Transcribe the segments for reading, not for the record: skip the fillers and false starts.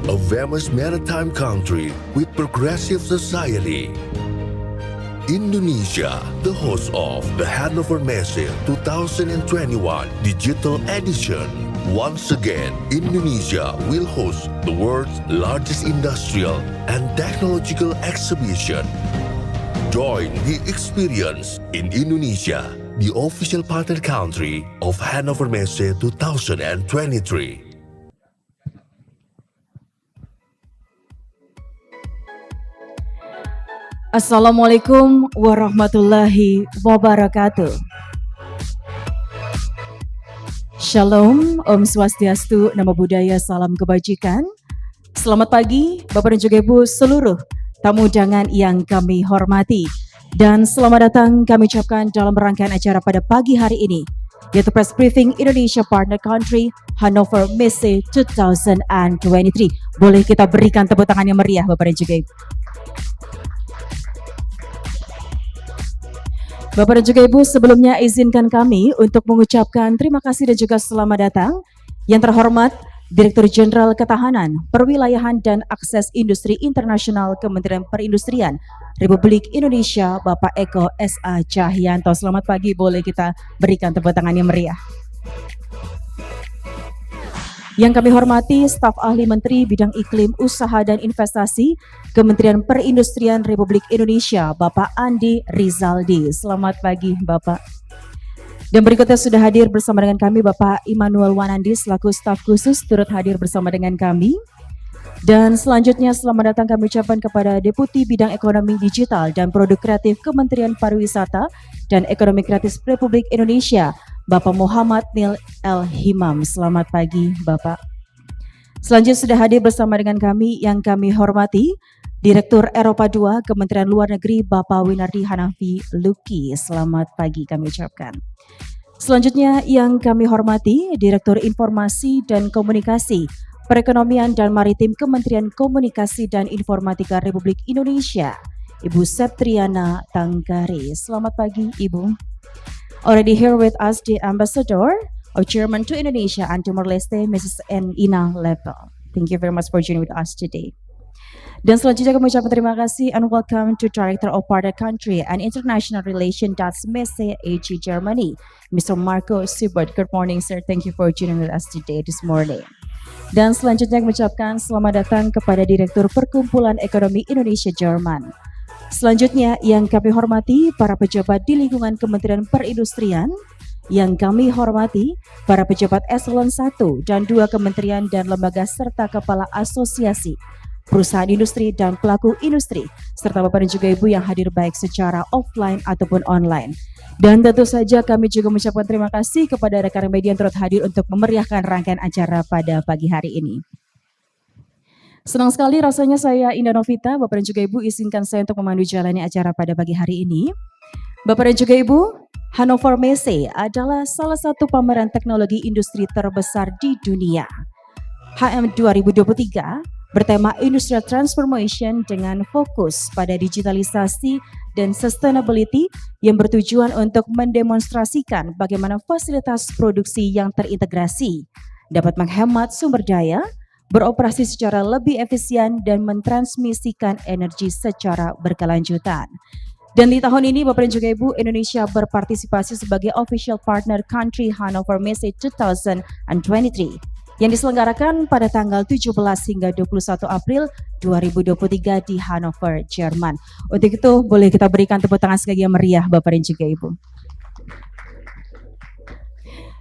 a famous maritime country with progressive society. Indonesia, the host of the Hannover Messe 2021 Digital Edition. Once again, Indonesia will host the world's largest industrial and technological exhibition. Join the experience in Indonesia, the official partner country of Hannover Messe 2023. Assalamualaikum warahmatullahi wabarakatuh. Shalom, Om Swastiastu, Namo Buddhaya, Salam Kebajikan. Selamat pagi Bapak dan juga Ibu seluruh tamu undangan yang kami hormati. Dan selamat datang kami ucapkan dalam rangkaian acara pada pagi hari ini, yaitu Press Briefing Indonesia Partner Country Hannover Messe 2023. Boleh kita berikan tepuk tangan yang meriah Bapak dan juga Ibu. Bapak dan juga Ibu, sebelumnya izinkan kami untuk mengucapkan terima kasih dan juga selamat datang yang terhormat Direktur Jenderal Ketahanan, Perwilayahan dan Akses Industri Internasional Kementerian Perindustrian Republik Indonesia, Bapak Eko S.A. Cahyanto. Selamat pagi, boleh kita berikan tepuk tangan yang meriah. Yang kami hormati staf ahli Menteri Bidang Iklim, Usaha dan Investasi Kementerian Perindustrian Republik Indonesia, Bapak Andi Rizaldi. Selamat pagi Bapak. Dan berikutnya sudah hadir bersama dengan kami Bapak Immanuel Wanandi selaku staf khusus turut hadir bersama dengan kami. Dan selanjutnya selamat datang kami ucapkan kepada Deputi Bidang Ekonomi Digital dan Produk Kreatif Kementerian Pariwisata dan Ekonomi Kreatif Republik Indonesia, Bapak Muhammad Nil El Himam. Selamat pagi Bapak. Selanjutnya sudah hadir bersama dengan kami yang kami hormati Direktur Eropa II Kementerian Luar Negeri Bapak Winardi Hanafi Luki. Selamat pagi kami ucapkan. Selanjutnya yang kami hormati Direktur Informasi dan Komunikasi Perekonomian dan Maritim Kementerian Komunikasi dan Informatika Republik Indonesia, Ibu Septriana Tangkari. Selamat pagi Ibu. Already here with us the Ambassador of German to Indonesia and Timor-Leste, Mrs. Ina Lepel. Thank you very much for joining with us today. Dan selanjutnya kami ucapkan terima kasih and welcome to Director of Partner Country and International Relations Messe AG Germany, Mr. Marco Subert. Good morning sir, thank you for joining with us today this morning. Dan selanjutnya kami ucapkan selamat datang kepada Direktur Perkumpulan Ekonomi Indonesia Jerman. Selanjutnya yang kami hormati para pejabat di lingkungan Kementerian Perindustrian, yang kami hormati para pejabat eselon 1 dan 2 kementerian dan lembaga serta kepala asosiasi, perusahaan industri dan pelaku industri, serta Bapak dan juga Ibu yang hadir baik secara offline ataupun online. Dan tentu saja kami juga mengucapkan terima kasih kepada rekan media yang turut hadir untuk memeriahkan rangkaian acara pada pagi hari ini. Senang sekali rasanya saya Indah Novita, Bapak dan juga Ibu izinkan saya untuk memandu jalani acara pada pagi hari ini. Bapak dan juga Ibu, Hannover Messe adalah salah satu pameran teknologi industri terbesar di dunia. HM 2023 bertema Industrial Transformation dengan fokus pada digitalisasi dan sustainability yang bertujuan untuk mendemonstrasikan bagaimana fasilitas produksi yang terintegrasi dapat menghemat sumber daya, beroperasi secara lebih efisien dan mentransmisikan energi secara berkelanjutan. Dan di tahun ini Bapak dan juga Ibu, Indonesia berpartisipasi sebagai official partner country Hannover Messe 2023 yang diselenggarakan pada tanggal 17 hingga 21 April 2023 di Hannover, Jerman. Untuk itu boleh kita berikan tepuk tangan sekali yang meriah Bapak dan juga Ibu.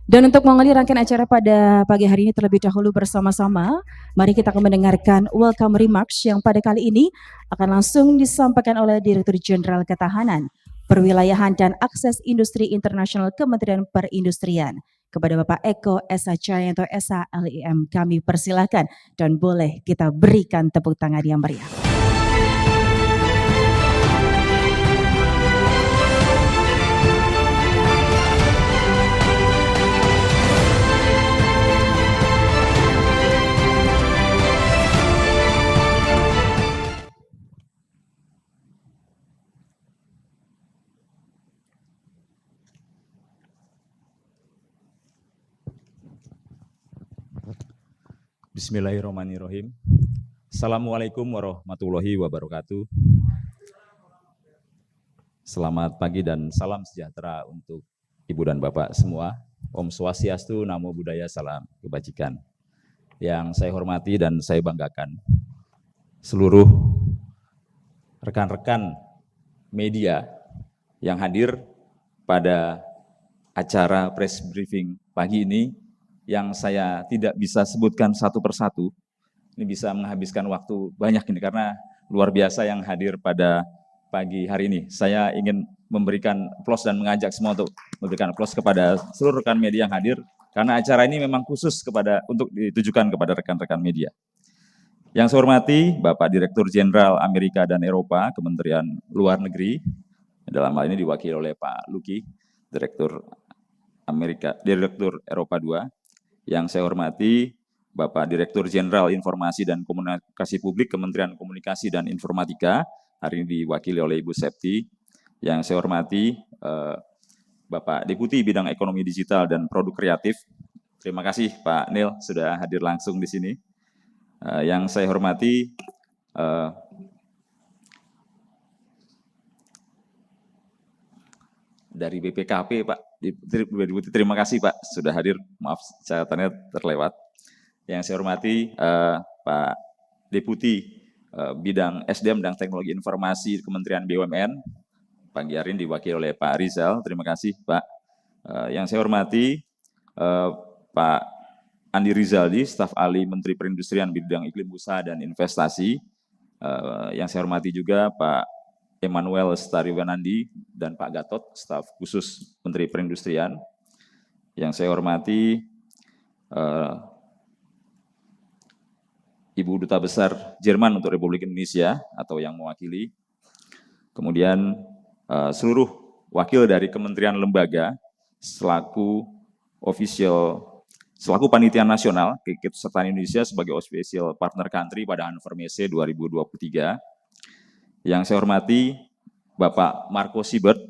Dan untuk mengakhiri rangkaian acara pada pagi hari ini terlebih dahulu bersama-sama, mari kita akan mendengarkan welcome remarks yang pada kali ini akan langsung disampaikan oleh Direktur Jenderal Ketahanan, Perwilayahan dan Akses Industri Internasional Kementerian Perindustrian. Kepada Bapak Eko S.A. Cahyanto S.A. LIM kami persilahkan dan boleh kita berikan tepuk tangan yang meriah. Bismillahirrahmanirrahim. Assalamualaikum warahmatullahi wabarakatuh. Selamat pagi dan salam sejahtera untuk Ibu dan Bapak semua. Om Swastiastu, Namo Buddhaya, salam kebajikan. Yang saya hormati dan saya banggakan seluruh rekan-rekan media yang hadir pada acara press briefing pagi ini, yang saya tidak bisa sebutkan satu persatu. Ini bisa menghabiskan waktu banyak ini karena luar biasa yang hadir pada pagi hari ini. Saya ingin memberikan aplaus dan mengajak semua untuk memberikan aplaus kepada seluruh rekan media yang hadir, karena acara ini memang khusus untuk ditujukan kepada rekan-rekan media. Yang saya hormati Bapak Direktur Jenderal Amerika dan Eropa, Kementerian Luar Negeri, dalam hal ini diwakili oleh Pak Luki, Direktur Eropa II. Yang saya hormati Bapak Direktur Jenderal Informasi dan Komunikasi Publik, Kementerian Komunikasi dan Informatika, hari ini diwakili oleh Ibu Septi. Yang saya hormati Bapak Deputi Bidang Ekonomi Digital dan Produk Kreatif. Terima kasih Pak Nil sudah hadir langsung di sini. Yang saya hormati dari BPKP Pak Deputi, terima kasih Pak sudah hadir. Maaf catatannya terlewat. Yang saya hormati Pak Deputi Bidang SDM dan Teknologi Informasi Kementerian BUMN, pagi hari ini diwakili oleh Pak Rizal. Terima kasih Pak. Yang saya hormati Pak Andi Rizaldi, staf ahli Menteri Perindustrian Bidang Iklim Usaha dan Investasi. Yang saya hormati juga Pak Emmanuel Stariwanandi dan Pak Gatot, staf khusus Menteri Perindustrian. Yang saya hormati Ibu Duta Besar Jerman untuk Republik Indonesia atau yang mewakili. Kemudian seluruh wakil dari kementerian lembaga selaku panitia nasional keikutsertaan Indonesia sebagai official partner country pada Hannover Messe 2023. Yang saya hormati Bapak Marco Siebert,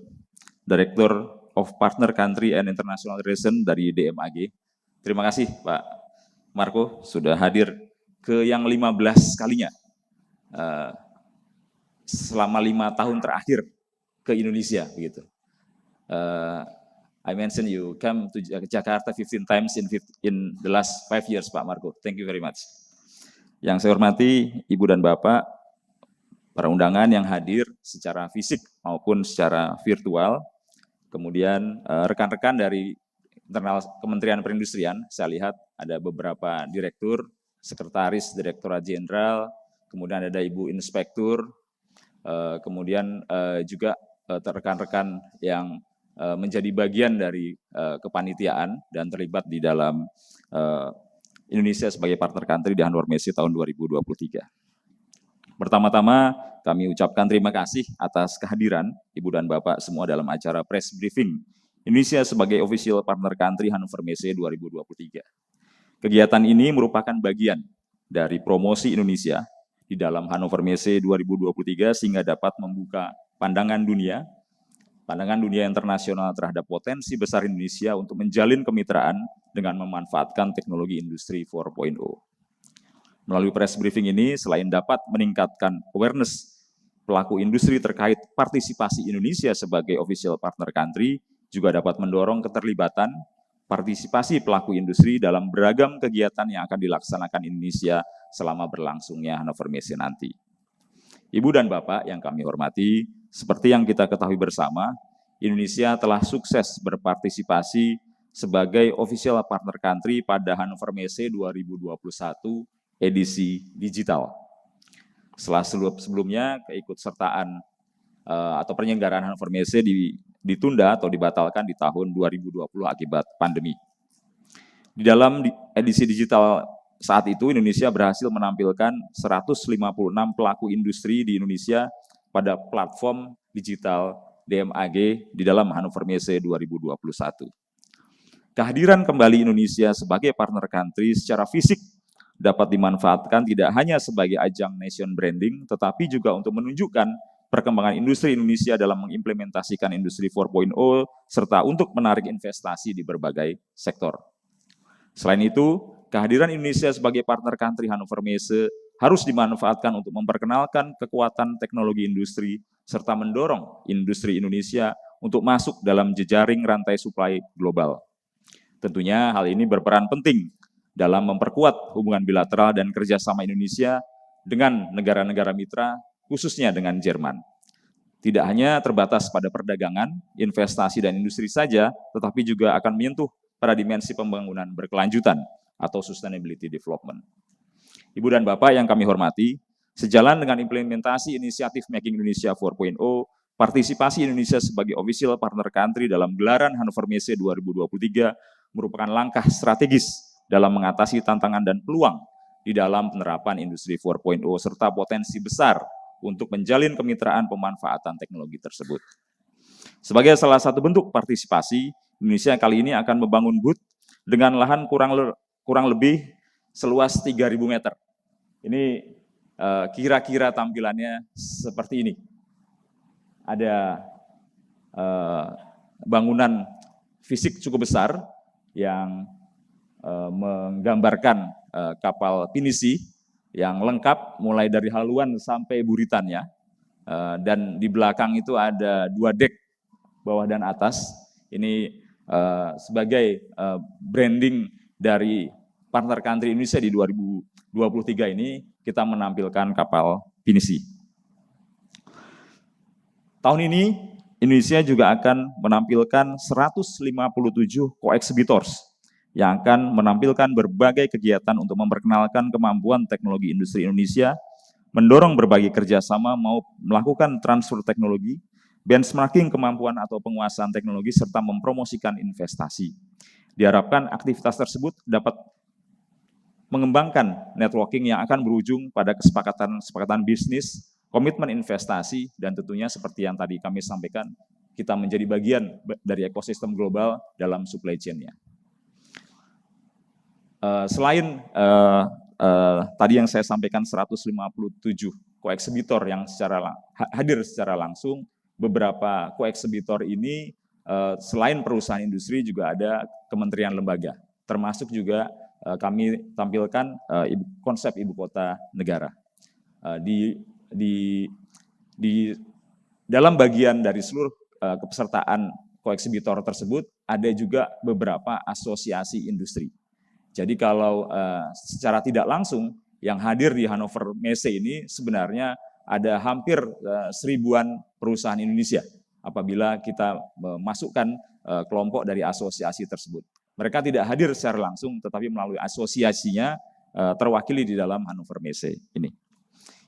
Director of Partner Country and International Relations dari DMAG. Terima kasih Pak Marco sudah hadir ke yang 15 kalinya selama 5 tahun terakhir ke Indonesia begitu. I mentioned you come to Jakarta 15 times in the last 5 years, Pak Marco. Thank you very much. Yang saya hormati Ibu dan Bapak, para undangan yang hadir secara fisik maupun secara virtual, kemudian rekan-rekan dari internal Kementerian Perindustrian, saya lihat ada beberapa direktur, sekretaris Direktorat Jenderal, kemudian ada Ibu Inspektur, kemudian juga rekan-rekan yang menjadi bagian dari kepanitiaan dan terlibat di dalam Indonesia sebagai partner country di Hannover Messe tahun 2023. Pertama-tama kami ucapkan terima kasih atas kehadiran Ibu dan Bapak semua dalam acara press briefing Indonesia sebagai official partner country Hannover Messe 2023. Kegiatan ini merupakan bagian dari promosi Indonesia di dalam Hannover Messe 2023 sehingga dapat membuka pandangan dunia internasional terhadap potensi besar Indonesia untuk menjalin kemitraan dengan memanfaatkan teknologi industri 4.0. Melalui press briefing ini, selain dapat meningkatkan awareness pelaku industri terkait partisipasi Indonesia sebagai official partner country, juga dapat mendorong keterlibatan partisipasi pelaku industri dalam beragam kegiatan yang akan dilaksanakan Indonesia selama berlangsungnya Hannover Messe nanti. Ibu dan Bapak yang kami hormati, seperti yang kita ketahui bersama, Indonesia telah sukses berpartisipasi sebagai official partner country pada Hannover Messe 2021 edisi digital. Setelah sebelumnya keikutsertaan atau penyelenggaraan Hannover Messe ditunda atau dibatalkan di tahun 2020 akibat pandemi. Di dalam edisi digital saat itu Indonesia berhasil menampilkan 156 pelaku industri di Indonesia pada platform digital DMAG di dalam Hannover Messe 2021. Kehadiran kembali Indonesia sebagai partner country secara fisik dapat dimanfaatkan tidak hanya sebagai ajang nation branding, tetapi juga untuk menunjukkan perkembangan industri Indonesia dalam mengimplementasikan industri 4.0, serta untuk menarik investasi di berbagai sektor. Selain itu, kehadiran Indonesia sebagai partner country Hannover Messe harus dimanfaatkan untuk memperkenalkan kekuatan teknologi industri serta mendorong industri Indonesia untuk masuk dalam jejaring rantai suplai global. Tentunya hal ini berperan penting dalam memperkuat hubungan bilateral dan kerjasama Indonesia dengan negara-negara mitra, khususnya dengan Jerman. Tidak hanya terbatas pada perdagangan, investasi, dan industri saja, tetapi juga akan menyentuh pada dimensi pembangunan berkelanjutan atau sustainability development. Ibu dan Bapak yang kami hormati, sejalan dengan implementasi inisiatif Making Indonesia 4.0, partisipasi Indonesia sebagai official partner country dalam gelaran Hannover Messe 2023 merupakan langkah strategis dalam mengatasi tantangan dan peluang di dalam penerapan industri 4.0 serta potensi besar untuk menjalin kemitraan pemanfaatan teknologi tersebut. Sebagai salah satu bentuk partisipasi, Indonesia kali ini akan membangun booth dengan lahan kurang lebih seluas 3.000 meter. Ini kira-kira tampilannya seperti ini. Ada bangunan fisik cukup besar yang menggambarkan kapal pinisi yang lengkap mulai dari haluan sampai buritannya, dan di belakang itu ada 2 dek bawah dan atas. Ini sebagai branding dari partner country Indonesia di 2023 ini kita menampilkan kapal pinisi. Tahun ini Indonesia juga akan menampilkan 157 co-exhibitors yang akan menampilkan berbagai kegiatan untuk memperkenalkan kemampuan teknologi industri Indonesia, mendorong berbagai kerjasama mau melakukan transfer teknologi, benchmarking kemampuan atau penguasaan teknologi, serta mempromosikan investasi. Diharapkan aktivitas tersebut dapat mengembangkan networking yang akan berujung pada kesepakatan bisnis, komitmen investasi, dan tentunya seperti yang tadi kami sampaikan, kita menjadi bagian dari ekosistem global dalam supply chain-nya. Selain tadi yang saya sampaikan 157 co-exhibitor yang hadir secara langsung, beberapa co-exhibitor ini selain perusahaan industri juga ada kementerian lembaga, termasuk juga kami tampilkan konsep ibu kota negara. Di dalam bagian dari seluruh kepesertaan co-exhibitor tersebut ada juga beberapa asosiasi industri. Jadi kalau secara tidak langsung yang hadir di Hannover Messe ini sebenarnya ada hampir 1000-an perusahaan Indonesia apabila kita memasukkan kelompok dari asosiasi tersebut. Mereka tidak hadir secara langsung tetapi melalui asosiasinya terwakili di dalam Hannover Messe ini.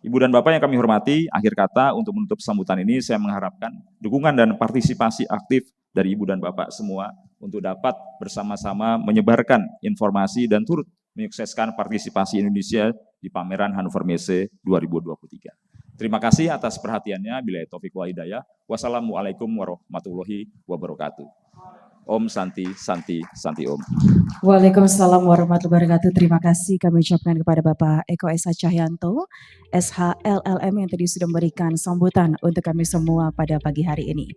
Ibu dan Bapak yang kami hormati, akhir kata untuk menutup sambutan ini saya mengharapkan dukungan dan partisipasi aktif dari Ibu dan Bapak semua untuk dapat bersama-sama menyebarkan informasi dan turut menyukseskan partisipasi Indonesia di pameran Hannover Messe 2023. Terima kasih atas perhatiannya. Billahi taufiq wal hidayah. Wassalamualaikum warahmatullahi wabarakatuh. Om Santi, Santi, Santi Om. Waalaikumsalam warahmatullahi wabarakatuh. Terima kasih kami ucapkan kepada Bapak Eko S.H. Cahyanto, SH LLM yang tadi sudah memberikan sambutan untuk kami semua pada pagi hari ini.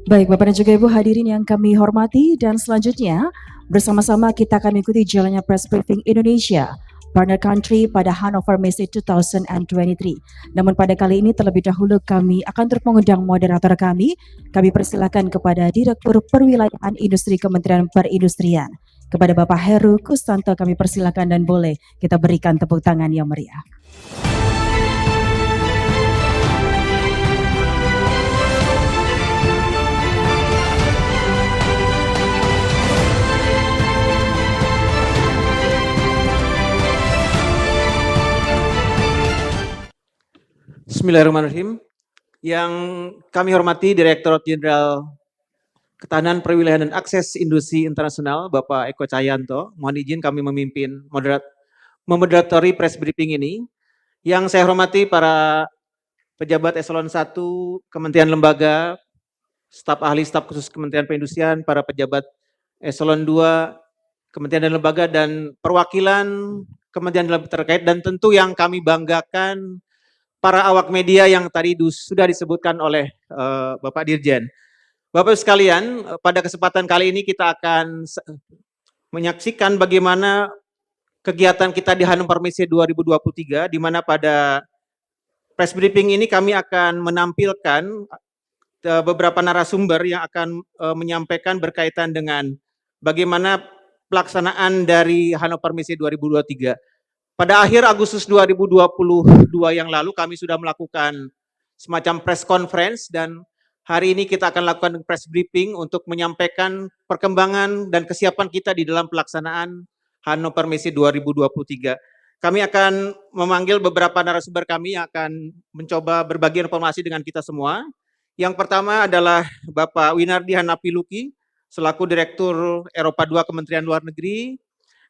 Baik Bapak dan juga Ibu hadirin yang kami hormati, dan selanjutnya bersama-sama kita akan mengikuti jalannya press briefing Indonesia, partner country pada Hannover Messe 2023. Namun pada kali ini terlebih dahulu kami akan turut mengundang moderator kami. Kami persilakan kepada Direktur Perwilayahan Industri Kementerian Perindustrian, kepada Bapak Heru Kustanto, kami persilakan dan boleh kita berikan tepuk tangan yang meriah. Bismillahirrahmanirrahim. Yang kami hormati Direktur Jenderal Ketahanan Perwilayahan dan Akses Industri Internasional, Bapak Eko Cahyanto. Mohon izin kami memimpin memoderatori press briefing ini. Yang saya hormati para pejabat eselon 1 Kementerian Lembaga, staf ahli staf khusus Kementerian Perindustrian, para pejabat eselon 2 Kementerian dan Lembaga, dan perwakilan kementerian terkait, dan tentu yang kami banggakan para awak media yang tadi sudah disebutkan oleh Bapak Dirjen. Bapak sekalian, pada kesempatan kali ini kita akan menyaksikan bagaimana kegiatan kita di Hannover Messe 2023, di mana pada press briefing ini kami akan menampilkan beberapa narasumber yang akan menyampaikan berkaitan dengan bagaimana pelaksanaan dari Hannover Messe 2023. Pada akhir Agustus 2022 yang lalu kami sudah melakukan semacam press conference dan hari ini kita akan lakukan press briefing untuk menyampaikan perkembangan dan kesiapan kita di dalam pelaksanaan Hannover Messe 2023. Kami akan memanggil beberapa narasumber kami yang akan mencoba berbagi informasi dengan kita semua. Yang pertama adalah Bapak Winardi Hanapiluki, selaku Direktur Eropa II Kementerian Luar Negeri.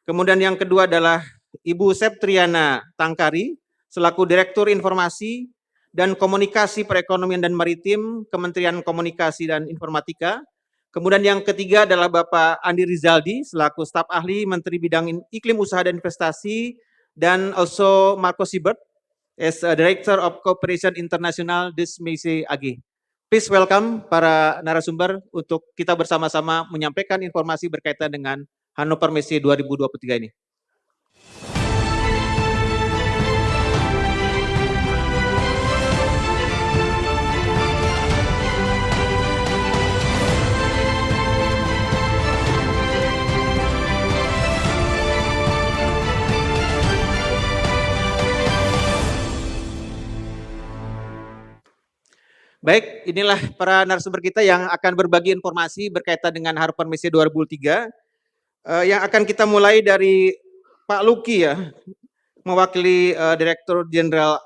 Kemudian yang kedua adalah Ibu Septriana Tangkari, selaku Direktur Informasi dan Komunikasi Perekonomian dan Maritim, Kementerian Komunikasi dan Informatika. Kemudian yang ketiga adalah Bapak Andi Rizaldi, selaku Staf Ahli Menteri Bidang Iklim Usaha dan Investasi, dan also Marco Siebert, as Director of Cooperation International des Messe AG. Please welcome para narasumber untuk kita bersama-sama menyampaikan informasi berkaitan dengan Hannover Messe 2023 ini. Baik, inilah para narasumber kita yang akan berbagi informasi berkaitan dengan Hannover Messe 2023. Yang akan kita mulai dari Pak Luki ya, mewakili Direktur Jenderal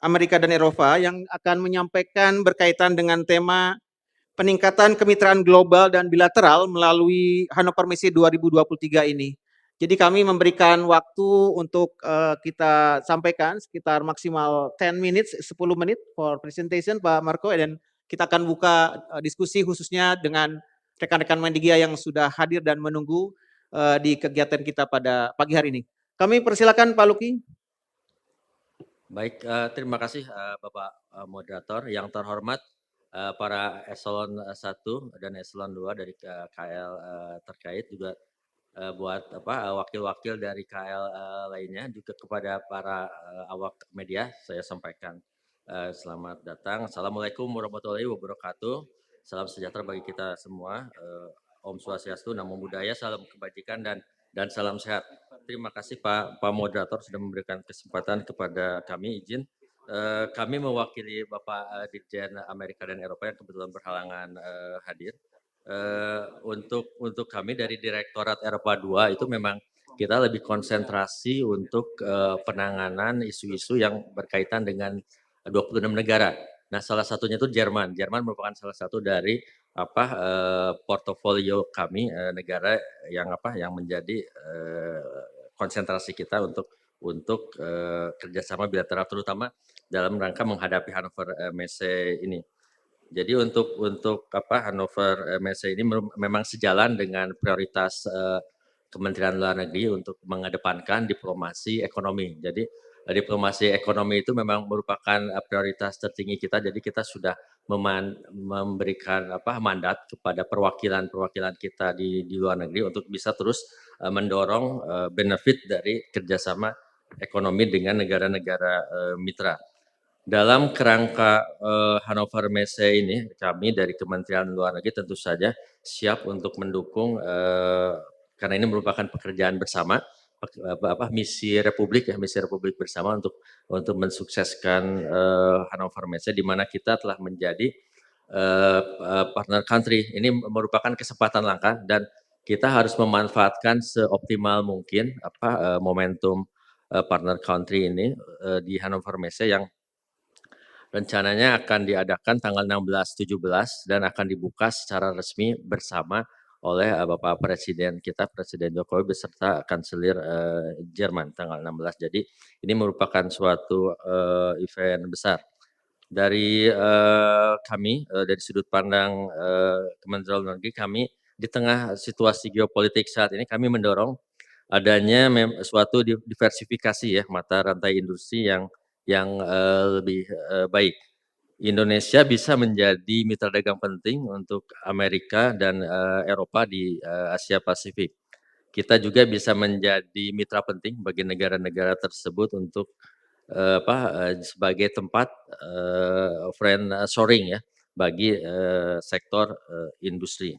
Amerika dan Eropa yang akan menyampaikan berkaitan dengan tema peningkatan kemitraan global dan bilateral melalui Hannover Messe 2023 ini. Jadi kami memberikan waktu untuk kita sampaikan sekitar maksimal 10 minutes, 10 menit for presentation Pak Marco, dan kita akan buka diskusi khususnya dengan rekan-rekan media yang sudah hadir dan menunggu di kegiatan kita pada pagi hari ini. Kami persilakan Pak Luki. Baik, terima kasih Bapak Moderator. Yang terhormat para eselon 1 dan eselon 2 dari KL terkait, juga buat wakil-wakil dari KL lainnya, juga kepada para awak media saya sampaikan selamat datang. Assalamualaikum warahmatullahi wabarakatuh. Salam sejahtera bagi kita semua. Om Swastiastu, Namo Buddhaya, salam kebajikan dan salam sehat. Terima kasih Pak Moderator sudah memberikan kesempatan kepada kami. Izin kami mewakili Bapak Dirjen Amerika dan Eropa yang kebetulan berhalangan hadir. Untuk kami dari Direktorat Eropa II itu memang kita lebih konsentrasi untuk penanganan isu-isu yang berkaitan dengan 26 negara. Nah, salah satunya itu Jerman. Jerman merupakan salah satu dari portofolio kami, negara yang menjadi konsentrasi kita untuk kerjasama bilateral, terutama dalam rangka menghadapi Hannover Messe ini. Jadi untuk Hannover Messe ini memang sejalan dengan prioritas Kementerian Luar Negeri untuk mengedepankan diplomasi ekonomi. Jadi diplomasi ekonomi itu memang merupakan prioritas tertinggi kita. Jadi kita sudah memberikan mandat kepada perwakilan kita di luar negeri untuk bisa terus mendorong benefit dari kerjasama ekonomi dengan negara-negara mitra. Dalam kerangka Hannover Messe ini, kami dari Kementerian Luar Negeri tentu saja siap untuk mendukung karena ini merupakan pekerjaan bersama, misi Republik bersama untuk mensukseskan Hannover Messe, di mana kita telah menjadi partner country. Ini merupakan kesempatan langka dan kita harus memanfaatkan seoptimal mungkin momentum partner country ini di Hannover Messe yang rencananya akan diadakan tanggal 16-17 dan akan dibuka secara resmi bersama oleh Bapak Presiden kita, Presiden Jokowi beserta Kanselir Jerman tanggal 16. Jadi ini merupakan suatu event besar. Dari kami, dari sudut pandang Kementerian Luar Negeri, kami di tengah situasi geopolitik saat ini, kami mendorong adanya suatu diversifikasi ya mata rantai industri yang lebih baik. Indonesia bisa menjadi mitra dagang penting untuk Amerika dan Eropa di Asia Pasifik. Kita juga bisa menjadi mitra penting bagi negara-negara tersebut untuk sebagai tempat friend shoring ya bagi sektor industri.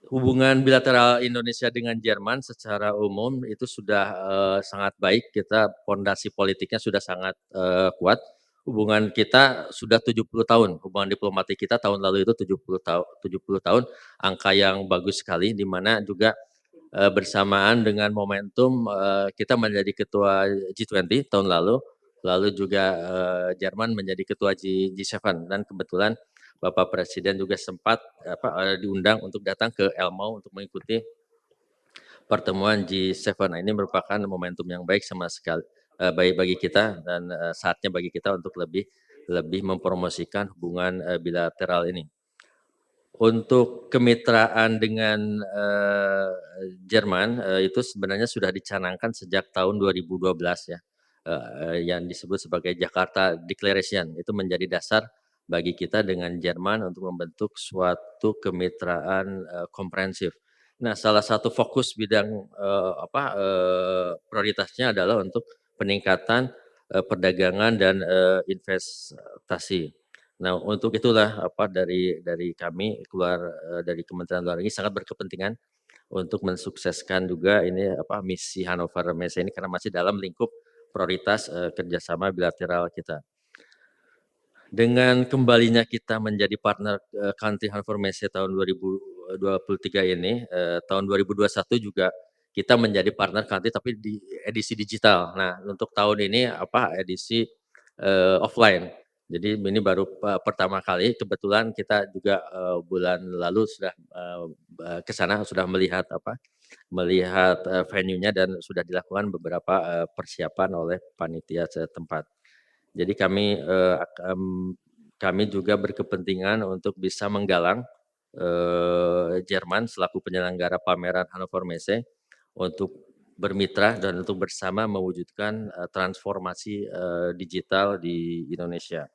Hubungan bilateral Indonesia dengan Jerman secara umum itu sudah sangat baik. Kita fondasi politiknya sudah sangat kuat. Hubungan kita sudah 70 tahun. Hubungan diplomatik kita tahun lalu itu 70 tahun. Angka yang bagus sekali, di mana juga bersamaan dengan momentum kita menjadi ketua G20 tahun lalu. Lalu juga Jerman menjadi ketua G7 dan kebetulan Bapak Presiden juga sempat diundang untuk datang ke Elmau untuk mengikuti pertemuan G7. Nah, ini merupakan momentum yang baik sama sekali baik bagi kita dan saatnya bagi kita untuk lebih mempromosikan hubungan bilateral ini. Untuk kemitraan dengan Jerman itu sebenarnya sudah dicanangkan sejak tahun 2012 ya, yang disebut sebagai Jakarta Declaration. Itu menjadi dasar bagi kita dengan Jerman untuk membentuk suatu kemitraan komprehensif. Nah, salah satu fokus bidang prioritasnya adalah untuk peningkatan perdagangan dan investasi. Nah, untuk itulah dari kami dari Kementerian Luar Negeri sangat berkepentingan untuk mensukseskan juga ini misi Hannover Messe ini karena masih dalam lingkup prioritas kerjasama bilateral kita. Dengan kembalinya kita menjadi partner country Hannover Messe tahun 2023 ini, tahun 2021 juga kita menjadi partner country tapi di edisi digital. Nah, untuk tahun ini edisi offline. Jadi ini baru pertama kali. Kebetulan kita juga bulan lalu sudah ke sana sudah melihat venue-nya dan sudah dilakukan beberapa persiapan oleh panitia setempat. Jadi kami juga berkepentingan untuk bisa menggalang Jerman selaku penyelenggara pameran Hannover Messe untuk bermitra dan untuk bersama mewujudkan transformasi digital di Indonesia.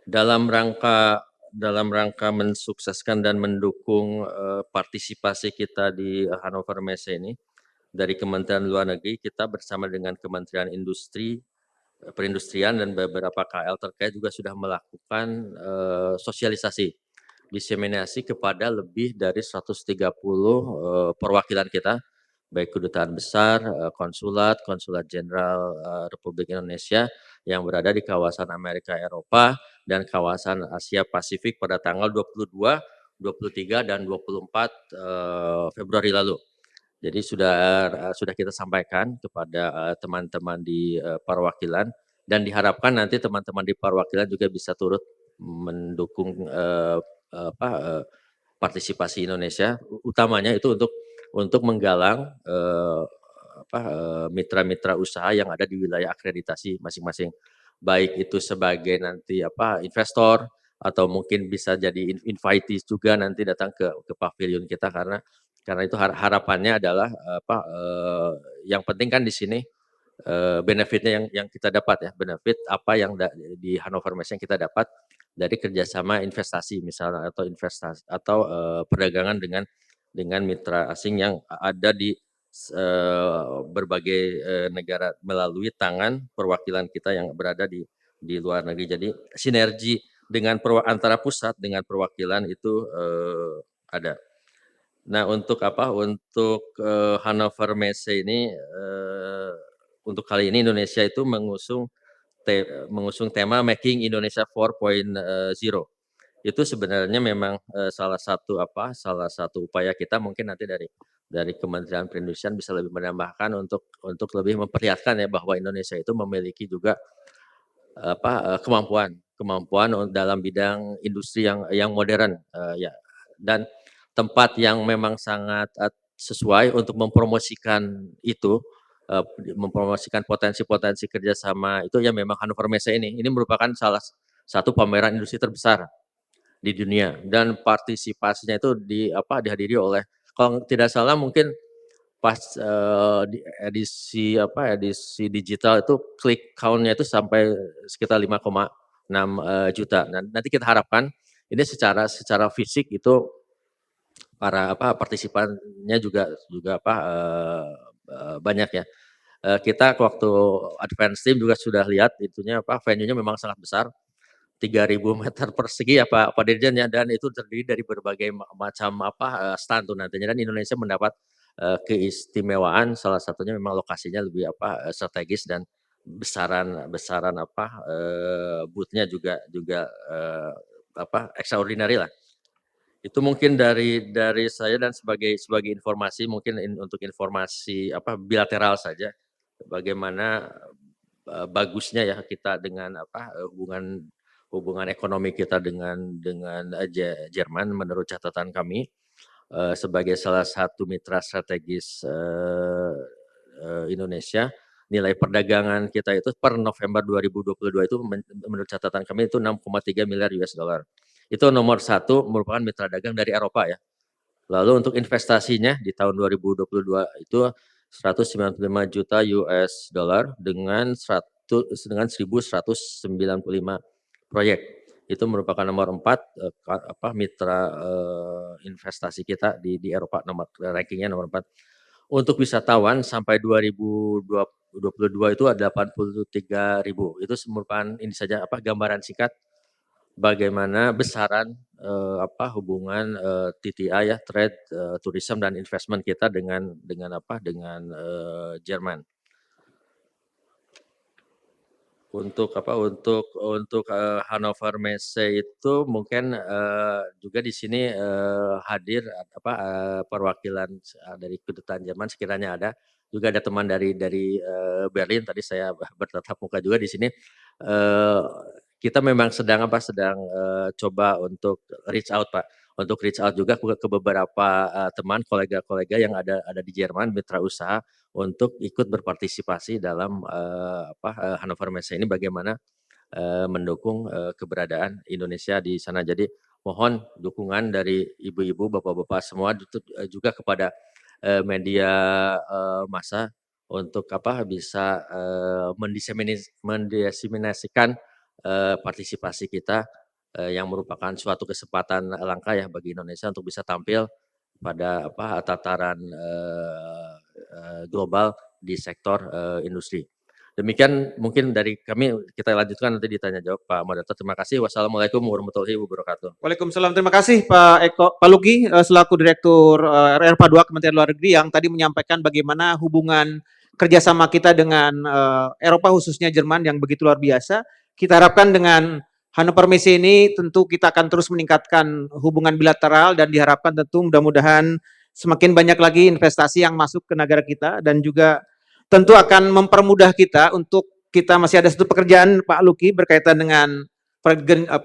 Dalam rangka mensukseskan dan mendukung partisipasi kita di Hannover Messe ini, dari Kementerian Luar Negeri kita bersama dengan Kementerian Perindustrian dan beberapa KL terkait juga sudah melakukan sosialisasi, diseminasi kepada lebih dari 130 perwakilan kita, baik kedutaan besar, konsulat jenderal Republik Indonesia yang berada di kawasan Amerika Eropa dan kawasan Asia Pasifik pada tanggal 22, 23 dan 24 Februari lalu. Jadi sudah kita sampaikan kepada teman-teman di perwakilan dan diharapkan nanti teman-teman di perwakilan juga bisa turut mendukung partisipasi Indonesia, utamanya itu untuk menggalang mitra-mitra usaha yang ada di wilayah akreditasi masing-masing, baik itu sebagai nanti investor atau mungkin bisa jadi invitees juga nanti datang ke pavilion kita karena itu harapannya adalah yang penting kan di sini benefitnya yang kita dapat ya, benefit apa yang di Hannover Messe yang kita dapat dari kerjasama investasi misalnya atau perdagangan dengan mitra asing yang ada di berbagai negara melalui tangan perwakilan kita yang berada di luar negeri. Jadi sinergi dengan antara pusat dengan perwakilan itu ada. Nah, untuk Hannover Messe ini untuk kali ini Indonesia itu mengusung tema Making Indonesia 4.0. Itu sebenarnya memang salah satu upaya kita, mungkin nanti dari Kementerian Perindustrian bisa lebih menambahkan untuk lebih memperlihatkan ya bahwa Indonesia itu memiliki juga kemampuan dalam bidang industri yang modern ya, dan tempat yang memang sangat sesuai untuk mempromosikan itu, mempromosikan potensi-potensi kerjasama itu ya memang Hannover Messe ini. Ini merupakan salah satu pameran industri terbesar di dunia dan partisipasinya itu dihadiri oleh, kalau tidak salah mungkin pas di edisi digital itu klik count-nya itu sampai sekitar 5,6 juta. Dan nanti kita harapkan ini secara fisik itu para partisipannya juga banyak ya. Kita waktu advance team juga sudah lihat itunya venue-nya memang sangat besar. 3.000 meter persegi ya Pak Dirjen ya, dan itu terdiri dari berbagai macam stand tuh nantinya, dan Indonesia mendapat keistimewaan salah satunya memang lokasinya lebih strategis, dan besaran booth-nya juga extraordinary lah. Itu mungkin dari saya, dan sebagai informasi mungkin untuk informasi bilateral saja bagaimana bagusnya ya kita dengan hubungan ekonomi kita dengan Jerman menurut catatan kami sebagai salah satu mitra strategis Indonesia. Nilai perdagangan kita itu per November 2022 itu menurut catatan kami itu 6,3 miliar US dollar. Itu nomor 1 merupakan mitra dagang dari Eropa ya. Lalu untuk investasinya di tahun 2022 itu 195 juta US dollar dengan 1.195 proyek. Itu merupakan nomor 4 mitra investasi kita di Eropa, rankingnya nomor 4. Untuk wisatawan sampai 2022 itu ada 83.000. Itu merupakan ini saja gambaran singkat bagaimana besaran hubungan TTI ya, trade, tourism dan investment kita dengan Jerman. Untuk Hannover Messe itu mungkin juga di sini hadir perwakilan dari kedutaan Jerman sekiranya ada, juga ada teman dari Berlin, tadi saya bertatap muka juga di sini. Kita memang sedang coba untuk reach out Pak, untuk reach out juga ke beberapa teman kolega-kolega yang ada di Jerman, mitra usaha, untuk ikut berpartisipasi dalam Hannover Messe ini, bagaimana mendukung keberadaan Indonesia di sana. Jadi mohon dukungan dari ibu-ibu, bapak-bapak semua, juga kepada media massa untuk bisa mendiseminasikan partisipasi kita yang merupakan suatu kesempatan langka ya bagi Indonesia untuk bisa tampil pada tataran global di sektor industri. Demikian mungkin dari kami, kita lanjutkan nanti ditanya jawab Pak Moderator. Terima kasih. Wassalamualaikum warahmatullahi wabarakatuh. Waalaikumsalam. Terima kasih Pak Lugi selaku Direktur RRPA 2 Kementerian Luar Negeri yang tadi menyampaikan bagaimana hubungan kerjasama kita dengan Eropa, khususnya Jerman, yang begitu luar biasa. Kita harapkan dengan Hannover Messe ini tentu kita akan terus meningkatkan hubungan bilateral, dan diharapkan tentu mudah-mudahan semakin banyak lagi investasi yang masuk ke negara kita, dan juga tentu akan mempermudah kita untuk kita masih ada satu pekerjaan Pak Luki berkaitan dengan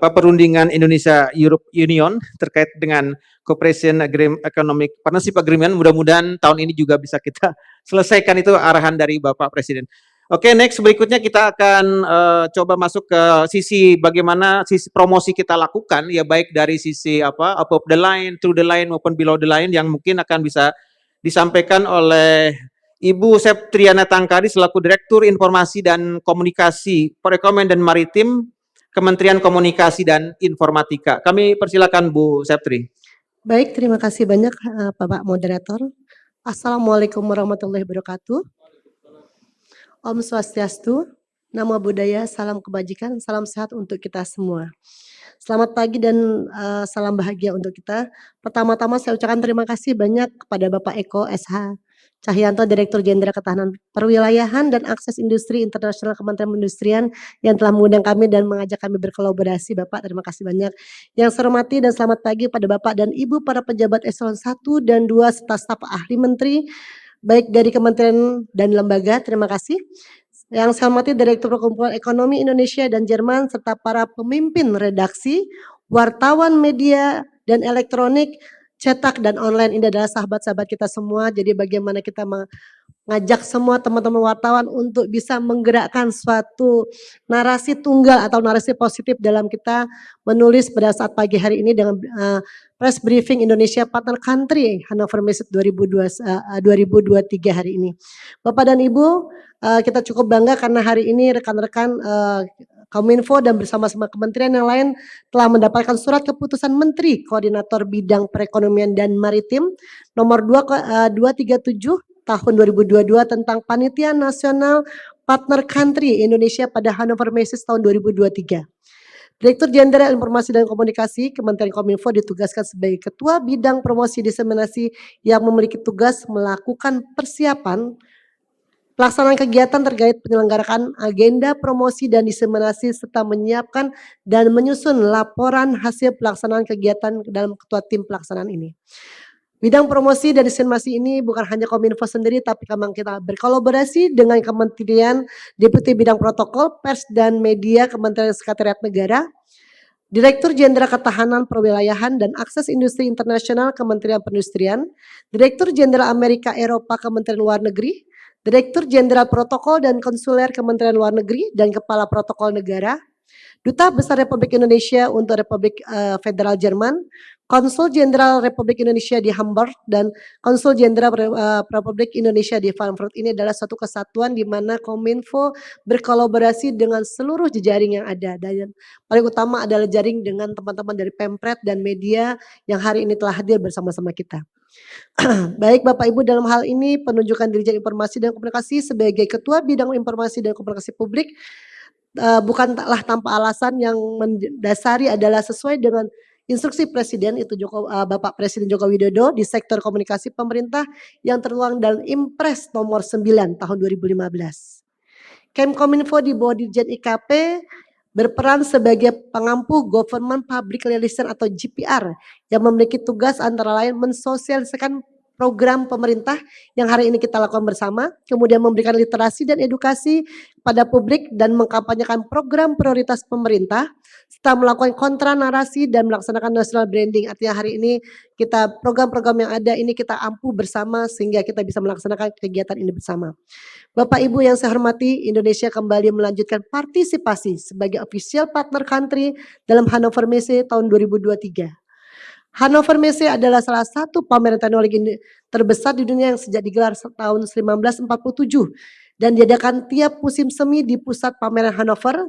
perundingan Indonesia Europe Union terkait dengan Cooperation Economic Partnership Agreement. Mudah-mudahan tahun ini juga bisa kita selesaikan, itu arahan dari Bapak Presiden. Oke, next berikutnya kita akan coba masuk ke sisi bagaimana sisi promosi kita lakukan ya, baik dari sisi above the line, through the line maupun below the line, yang mungkin akan bisa disampaikan oleh Ibu Septriana Tangkari selaku Direktur Informasi dan Komunikasi Perekonomian dan Maritim Kementerian Komunikasi dan Informatika. Kami persilakan Bu Septri. Baik, terima kasih banyak Bapak Moderator. Assalamualaikum warahmatullahi wabarakatuh. Om Swastiastu, Namo Buddhaya, salam kebajikan, salam sehat untuk kita semua. Selamat pagi dan salam bahagia untuk kita. Pertama-tama saya ucapkan terima kasih banyak kepada Bapak Eko SH Cahyanto, Direktur Jenderal Ketahanan Perwilayahan dan Akses Industri Internasional Kementerian Perindustrian, yang telah mengundang kami dan mengajak kami berkolaborasi. Bapak, terima kasih banyak. Yang saya hormati dan selamat pagi pada Bapak dan Ibu para pejabat eselon 1 dan 2 serta staf ahli menteri, baik dari kementerian dan lembaga, terima kasih. Yang saya hormati Direktur Perkumpulan Ekonomi Indonesia dan Jerman, serta para pemimpin redaksi, wartawan media dan elektronik, cetak dan online ini adalah sahabat-sahabat kita semua. Jadi bagaimana kita ngajak semua teman-teman wartawan untuk bisa menggerakkan suatu narasi tunggal atau narasi positif dalam kita menulis pada saat pagi hari ini dengan press briefing Indonesia Partner Country Hannover Messe 2023 hari ini. Bapak dan Ibu, kita cukup bangga karena hari ini rekan-rekan Kominfo dan bersama-sama kementerian yang lain telah mendapatkan surat keputusan Menteri Koordinator Bidang Perekonomian dan Maritim nomor 237 tahun 2022 tentang Panitia Nasional Partner Country Indonesia pada Hannover Messe tahun 2023. Direktur Jenderal Informasi dan Komunikasi Kementerian Kominfo ditugaskan sebagai Ketua Bidang Promosi Diseminasi yang memiliki tugas melakukan persiapan pelaksanaan kegiatan terkait penyelenggaraan agenda promosi dan diseminasi serta menyiapkan dan menyusun laporan hasil pelaksanaan kegiatan dalam ketua tim pelaksanaan ini. Bidang promosi dan diseminasi ini bukan hanya Kominfo sendiri, tapi memang kita berkolaborasi dengan Kementerian Deputi Bidang Protokol, Pers dan Media Kementerian Sekretariat Negara, Direktur Jenderal Ketahanan Perwilayahan dan Akses Industri Internasional Kementerian Perindustrian, Direktur Jenderal Amerika Eropa Kementerian Luar Negeri, Direktur Jenderal Protokol dan Konsuler Kementerian Luar Negeri dan Kepala Protokol Negara, Duta Besar Republik Indonesia untuk Republik Federal Jerman, Konsul Jenderal Republik Indonesia di Hamburg, dan Konsul Jenderal Republik Indonesia di Frankfurt. Ini adalah suatu kesatuan di mana Kominfo berkolaborasi dengan seluruh jejaring yang ada. Dan yang paling utama adalah jaring dengan teman-teman dari Pempret dan media yang hari ini telah hadir bersama-sama kita. Baik Bapak Ibu, dalam hal ini penunjukan Dirjen Informasi dan Komunikasi sebagai Ketua Bidang Informasi dan Komunikasi Publik bukanlah tanpa alasan, yang mendasari adalah sesuai dengan instruksi Presiden itu Bapak Presiden Joko Widodo di sektor komunikasi pemerintah yang tertuang dalam Impres nomor 9 tahun 2015. Kemkominfo di bawah Dirjen IKP berperan sebagai pengampu Government Public Relations atau GPR yang memiliki tugas antara lain mensosialisasikan program pemerintah yang hari ini kita lakukan bersama, kemudian memberikan literasi dan edukasi pada publik dan mengkampanyekan program prioritas pemerintah, serta melakukan kontra narasi dan melaksanakan national branding. Artinya hari ini kita program-program yang ada ini kita ampu bersama sehingga kita bisa melaksanakan kegiatan ini bersama. Bapak Ibu yang saya hormati, Indonesia kembali melanjutkan partisipasi sebagai official partner country dalam Hannover Messe tahun 2023. Hannover Messe adalah salah satu pameran teknologi terbesar di dunia yang sejak digelar tahun 1947 dan diadakan tiap musim semi di pusat pameran Hannover,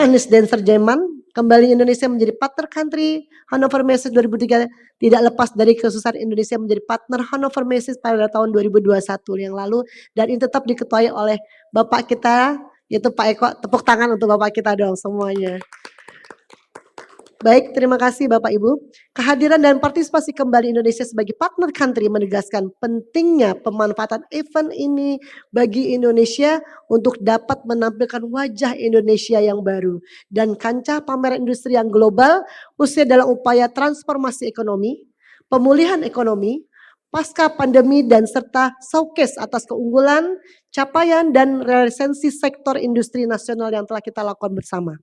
Nesdenser Jerman. Kembali Indonesia menjadi partner country Hannover Messe 2003 tidak lepas dari kesusahan Indonesia menjadi partner Hannover Messe pada tahun 2021 yang lalu, dan ini tetap diketuai oleh Bapak kita yaitu Pak Eko. Tepuk tangan untuk Bapak kita dong semuanya. Baik, terima kasih Bapak Ibu. Kehadiran dan partisipasi kembali Indonesia sebagai partner country menegaskan pentingnya pemanfaatan event ini bagi Indonesia untuk dapat menampilkan wajah Indonesia yang baru dan kancah pameran industri yang global, khususnya dalam upaya transformasi ekonomi, pemulihan ekonomi, pasca pandemi, dan serta showcase atas keunggulan, capaian, dan realisasi sektor industri nasional yang telah kita lakukan bersama.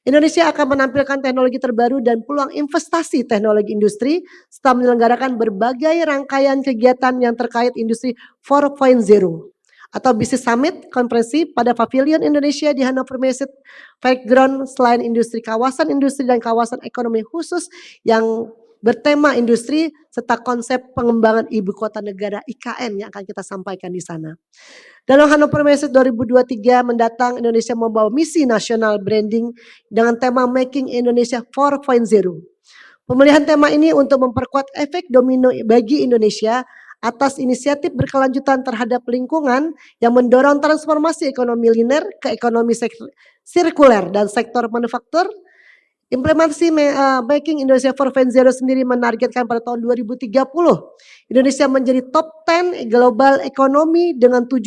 Indonesia akan menampilkan teknologi terbaru dan peluang investasi teknologi industri serta menyelenggarakan berbagai rangkaian kegiatan yang terkait industri 4.0 atau Business Summit konferensi pada Pavilion Indonesia di Hannover Messe Fairground selain industri dan kawasan ekonomi khusus yang bertema industri serta konsep pengembangan ibu kota negara IKN yang akan kita sampaikan di sana. Dalam Hannover Messe 2023 mendatang, Indonesia membawa misi nasional branding dengan tema Making Indonesia 4.0. Pemilihan tema ini untuk memperkuat efek domino bagi Indonesia atas inisiatif berkelanjutan terhadap lingkungan yang mendorong transformasi ekonomi linear ke ekonomi sirkuler dan sektor manufaktur. Implementasi Making Indonesia 4.0 sendiri menargetkan pada tahun 2030 Indonesia menjadi top 10 global ekonomi dengan 7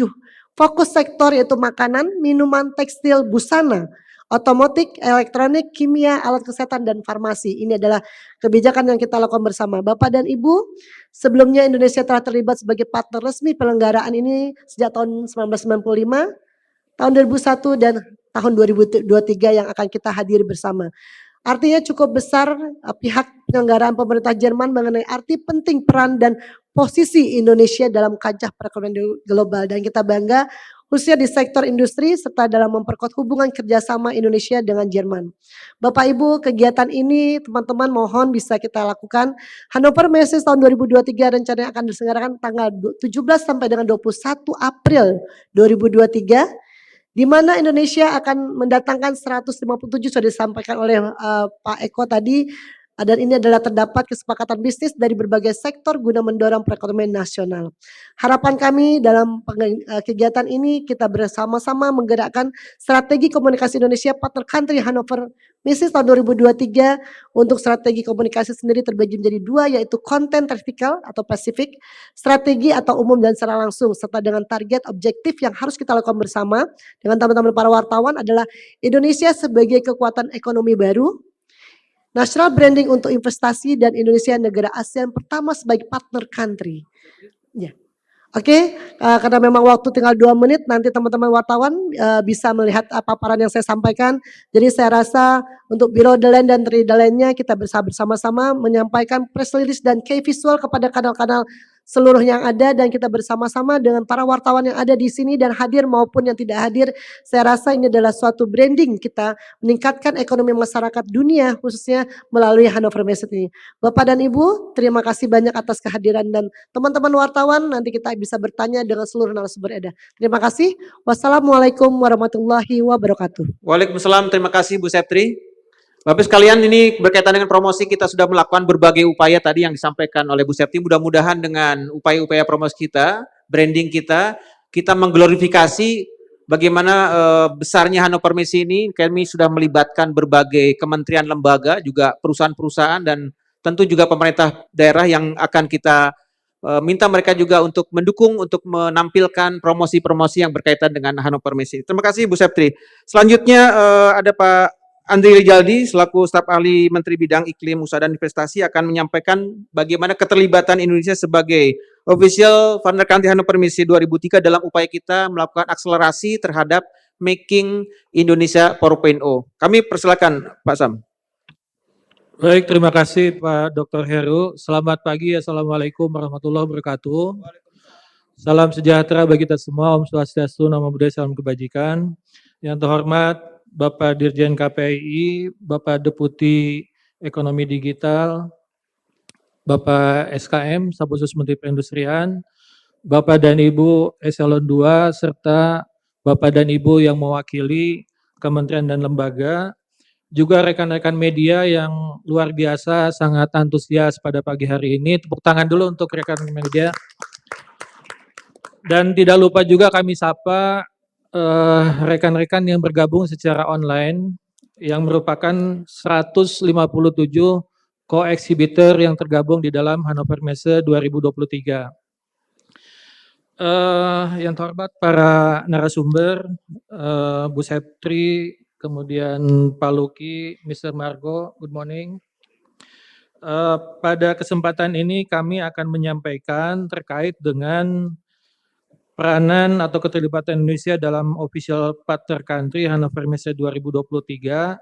fokus sektor yaitu makanan, minuman, tekstil, busana, otomotif, elektronik, kimia, alat kesehatan, dan farmasi. Ini adalah kebijakan yang kita lakukan bersama. Bapak dan Ibu, sebelumnya Indonesia telah terlibat sebagai partner resmi penyelenggaraan ini sejak tahun 1995, tahun 2001, dan tahun 2023 yang akan kita hadiri bersama. Artinya cukup besar pihak penyelenggaraan pemerintah Jerman mengenai arti penting peran dan posisi Indonesia dalam kancah perekonomian global, dan kita bangga khususnya di sektor industri serta dalam memperkuat hubungan kerjasama Indonesia dengan Jerman. Bapak Ibu, kegiatan ini teman-teman mohon bisa kita lakukan. Hannover Messe tahun 2023 rencananya akan diselenggarakan tanggal 17 sampai dengan 21 April 2023. Di mana Indonesia akan mendatangkan 157 sudah disampaikan oleh Pak Eko tadi, dan ini adalah terdapat kesepakatan bisnis dari berbagai sektor guna mendorong perekonomian nasional. Harapan kami dalam kegiatan ini kita bersama-sama menggerakkan strategi komunikasi Indonesia Partner Country Hannover Messe tahun 2023. Untuk strategi komunikasi sendiri terbagi menjadi dua, yaitu konten vertikal atau Pasifik, strategi atau umum dan secara langsung, serta dengan target objektif yang harus kita lakukan bersama dengan teman-teman para wartawan adalah Indonesia sebagai kekuatan ekonomi baru, national branding untuk investasi, dan Indonesia negara ASEAN pertama sebagai partner country. Ya. Oke, karena memang waktu tinggal 2 menit, nanti teman-teman wartawan bisa melihat paparan yang saya sampaikan. Jadi saya rasa untuk Biro Delen dan Tri Delennya kita bersama-sama menyampaikan press release dan key visual kepada kanal-kanal seluruh yang ada, dan kita bersama-sama dengan para wartawan yang ada di sini dan hadir maupun yang tidak hadir. Saya rasa ini adalah suatu branding kita meningkatkan ekonomi masyarakat dunia khususnya melalui Hannover Messe ini. Bapak dan Ibu, terima kasih banyak atas kehadiran, dan teman-teman wartawan nanti kita bisa bertanya dengan seluruh narasumber ada. Terima kasih. Wassalamualaikum warahmatullahi wabarakatuh. Waalaikumsalam, terima kasih Bu Septri. Bapak sekalian, ini berkaitan dengan promosi, kita sudah melakukan berbagai upaya tadi yang disampaikan oleh Bu Septi. Mudah-mudahan dengan upaya-upaya promosi kita, branding kita mengglorifikasi bagaimana besarnya Hannover Messe ini. Kami sudah melibatkan berbagai kementerian lembaga, juga perusahaan-perusahaan, dan tentu juga pemerintah daerah yang akan kita minta mereka juga untuk mendukung, untuk menampilkan promosi-promosi yang berkaitan dengan Hannover Messe. Terima kasih Bu Septri. Selanjutnya ada Pak Andri Rizaldi selaku staf ahli Menteri Bidang Iklim, Usaha dan Investasi akan menyampaikan bagaimana keterlibatan Indonesia sebagai official partner country Hannover Messe 2003 dalam upaya kita melakukan akselerasi terhadap Making Indonesia 4.0. Kami persilakan Pak Sam. Baik, terima kasih Pak Dr. Heru. Selamat pagi, Assalamualaikum warahmatullahi wabarakatuh. Salam sejahtera bagi kita semua, Om Swastiastu, Namo Buddhaya, Salam Kebajikan. Yang terhormat Bapak Dirjen KPI, Bapak Deputi Ekonomi Digital, Bapak SKM, Staf Khusus Menteri Perindustrian, Bapak dan Ibu Eselon 2, serta Bapak dan Ibu yang mewakili kementerian dan lembaga, juga rekan-rekan media yang luar biasa sangat antusias pada pagi hari ini. Tepuk tangan dulu untuk rekan media. Dan tidak lupa juga kami sapa rekan-rekan yang bergabung secara online yang merupakan 157 co-exhibitor yang tergabung di dalam Hannover Messe 2023. Yang terhormat para narasumber, Bu Septri, kemudian Pak Luki, Mr. Margo, good morning. Pada kesempatan ini kami akan menyampaikan terkait dengan peranan atau keterlibatan Indonesia dalam official partner country Hannover Messe 2023.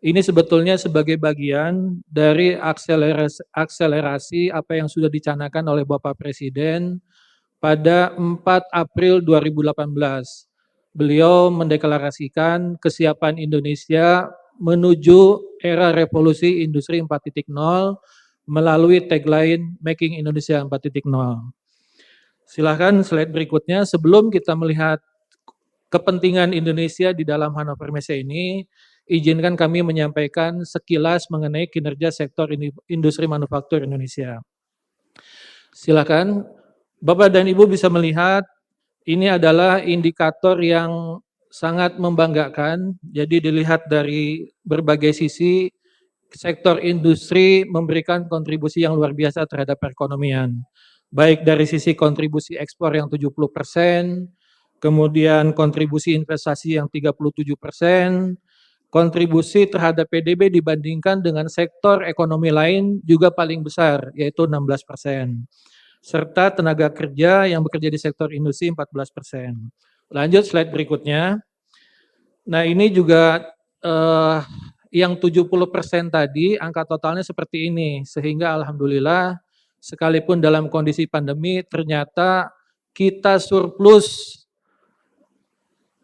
Ini sebetulnya sebagai bagian dari akselerasi apa yang sudah dicanangkan oleh Bapak Presiden pada 4 April 2018. Beliau mendeklarasikan kesiapan Indonesia menuju era revolusi industri 4.0 melalui tagline Making Indonesia 4.0. Silahkan slide berikutnya. Sebelum kita melihat kepentingan Indonesia di dalam Hannover Messe ini, izinkan kami menyampaikan sekilas mengenai kinerja sektor industri manufaktur Indonesia. Silahkan, Bapak dan Ibu bisa melihat ini adalah indikator yang sangat membanggakan. Jadi dilihat dari berbagai sisi, sektor industri memberikan kontribusi yang luar biasa terhadap perekonomian. Baik dari sisi kontribusi ekspor yang 70%, kemudian kontribusi investasi yang 37%, kontribusi terhadap PDB dibandingkan dengan sektor ekonomi lain juga paling besar, yaitu 16%. Serta tenaga kerja yang bekerja di sektor industri 14%. Lanjut slide berikutnya. Nah ini juga yang 70% tadi angka totalnya seperti ini, sehingga alhamdulillah sekalipun dalam kondisi pandemi ternyata kita surplus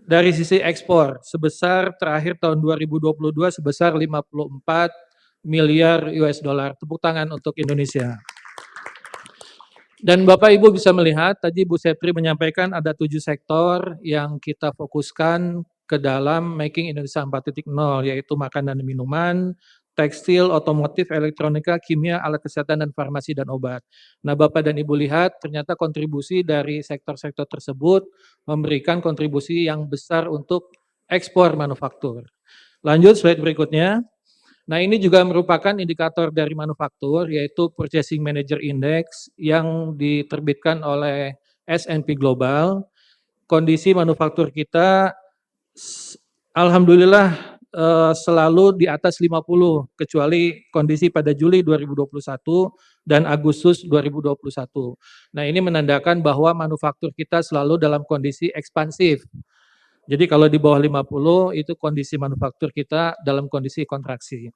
dari sisi ekspor sebesar terakhir tahun 2022 sebesar 54 miliar US dollar. Tepuk tangan untuk Indonesia. Dan Bapak Ibu bisa melihat tadi Bu Septri menyampaikan ada 7 sektor yang kita fokuskan ke dalam Making Indonesia 4.0, yaitu makanan dan minuman, tekstil, otomotif, elektronika, kimia, alat kesehatan, dan farmasi dan obat. Nah, Bapak dan Ibu lihat ternyata kontribusi dari sektor-sektor tersebut memberikan kontribusi yang besar untuk ekspor manufaktur. Lanjut slide berikutnya. Nah, ini juga merupakan indikator dari manufaktur, yaitu Purchasing Manager Index yang diterbitkan oleh S&P Global. Kondisi manufaktur kita alhamdulillah selalu di atas 50, kecuali kondisi pada Juli 2021 dan Agustus 2021. Nah, ini menandakan bahwa manufaktur kita selalu dalam kondisi ekspansif. Jadi kalau di bawah 50 itu kondisi manufaktur kita dalam kondisi kontraksi.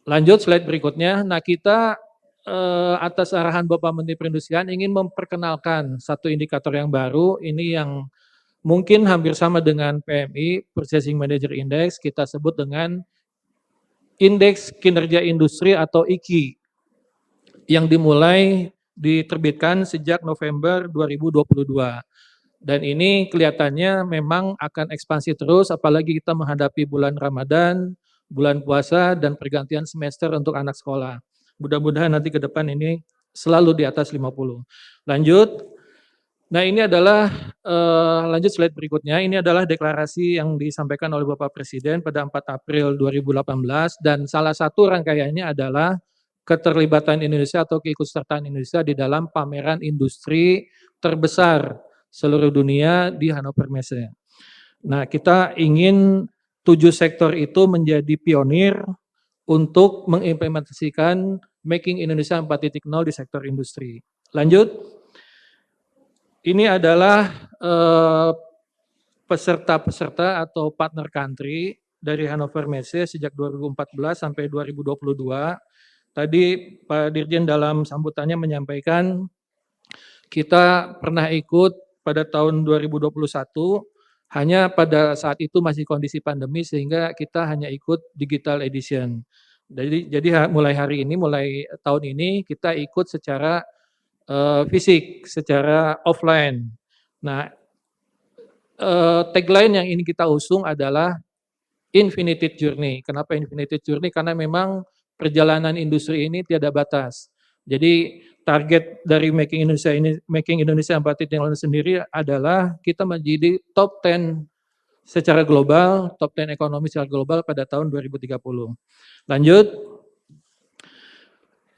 Lanjut slide berikutnya. Nah, kita atas arahan Bapak Menteri Perindustrian ingin memperkenalkan satu indikator yang baru, ini yang mungkin hampir sama dengan PMI, Purchasing Manager Index, kita sebut dengan Indeks Kinerja Industri atau IKI, yang dimulai diterbitkan sejak November 2022. Dan ini kelihatannya memang akan ekspansi terus, apalagi kita menghadapi bulan Ramadan, bulan puasa, dan pergantian semester untuk anak sekolah. Mudah-mudahan nanti ke depan ini selalu di atas 50. Lanjut. Nah, ini adalah, lanjut slide berikutnya, ini adalah deklarasi yang disampaikan oleh Bapak Presiden pada 4 April 2018, dan salah satu rangkaiannya adalah keterlibatan Indonesia atau keikutsertaan Indonesia di dalam pameran industri terbesar seluruh dunia di Hannover Messe. Nah, kita ingin 7 sektor itu menjadi pionir untuk mengimplementasikan Making Indonesia 4.0 di sektor industri. Lanjut. Ini adalah peserta-peserta atau partner country dari Hannover Messe sejak 2014 sampai 2022. Tadi Pak Dirjen dalam sambutannya menyampaikan kita pernah ikut pada tahun 2021, hanya pada saat itu masih kondisi pandemi sehingga kita hanya ikut digital edition. Jadi mulai hari ini, mulai tahun ini kita ikut secara fisik, secara offline. Nah, tagline yang ini kita usung adalah Infinite Journey. Kenapa Infinite Journey? Karena memang perjalanan industri ini tiada batas. Jadi target dari Making Indonesia 4.0 sendiri adalah kita menjadi top 10 secara global, top 10 ekonomi secara global pada tahun 2030. Lanjut.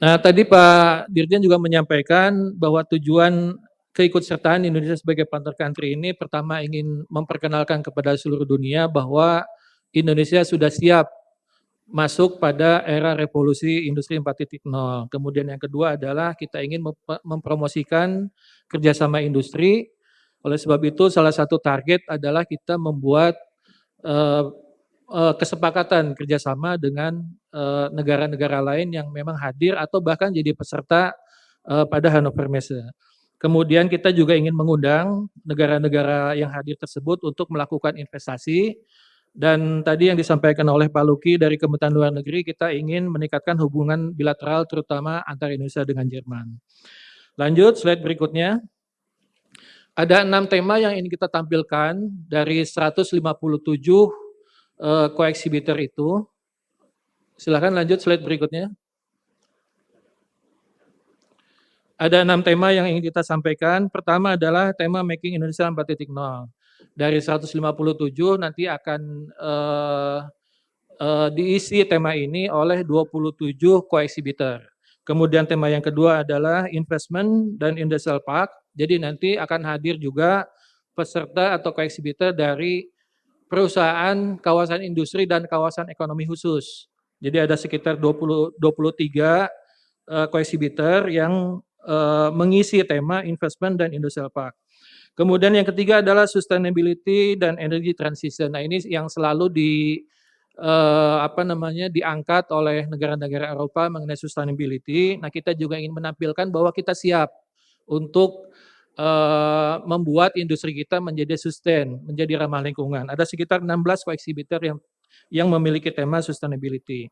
Nah, tadi Pak Dirjen juga menyampaikan bahwa tujuan keikutsertaan Indonesia sebagai partner country ini pertama ingin memperkenalkan kepada seluruh dunia bahwa Indonesia sudah siap masuk pada era revolusi industri 4.0. Kemudian yang kedua adalah kita ingin mempromosikan kerjasama industri. Oleh sebab itu salah satu target adalah kita membuat kesepakatan kerjasama dengan negara-negara lain yang memang hadir atau bahkan jadi peserta pada Hannover Messe. Kemudian kita juga ingin mengundang negara-negara yang hadir tersebut untuk melakukan investasi. Dan tadi yang disampaikan oleh Pak Luki dari Kementerian Luar Negeri, kita ingin meningkatkan hubungan bilateral terutama antara Indonesia dengan Jerman. Lanjut, slide berikutnya. Ada 6 tema yang ingin kita tampilkan dari 157 co-exhibitor itu. Silakan lanjut slide berikutnya. Ada 6 tema yang ingin kita sampaikan. Pertama adalah tema Making Indonesia 4.0. Dari 157 nanti akan diisi tema ini oleh 27 co-exhibitor. Kemudian tema yang kedua adalah investment dan industrial park. Jadi nanti akan hadir juga peserta atau co-exhibitor dari perusahaan, kawasan industri dan kawasan ekonomi khusus. Jadi ada sekitar 23 co-exhibitor yang mengisi tema investment dan industrial park. Kemudian yang ketiga adalah sustainability dan energy transition. Nah, ini yang selalu diangkat oleh negara-negara Eropa mengenai sustainability. Nah, kita juga ingin menampilkan bahwa kita siap untuk membuat industri kita menjadi sustain, menjadi ramah lingkungan. Ada sekitar 16 co-exhibitor yang memiliki tema sustainability.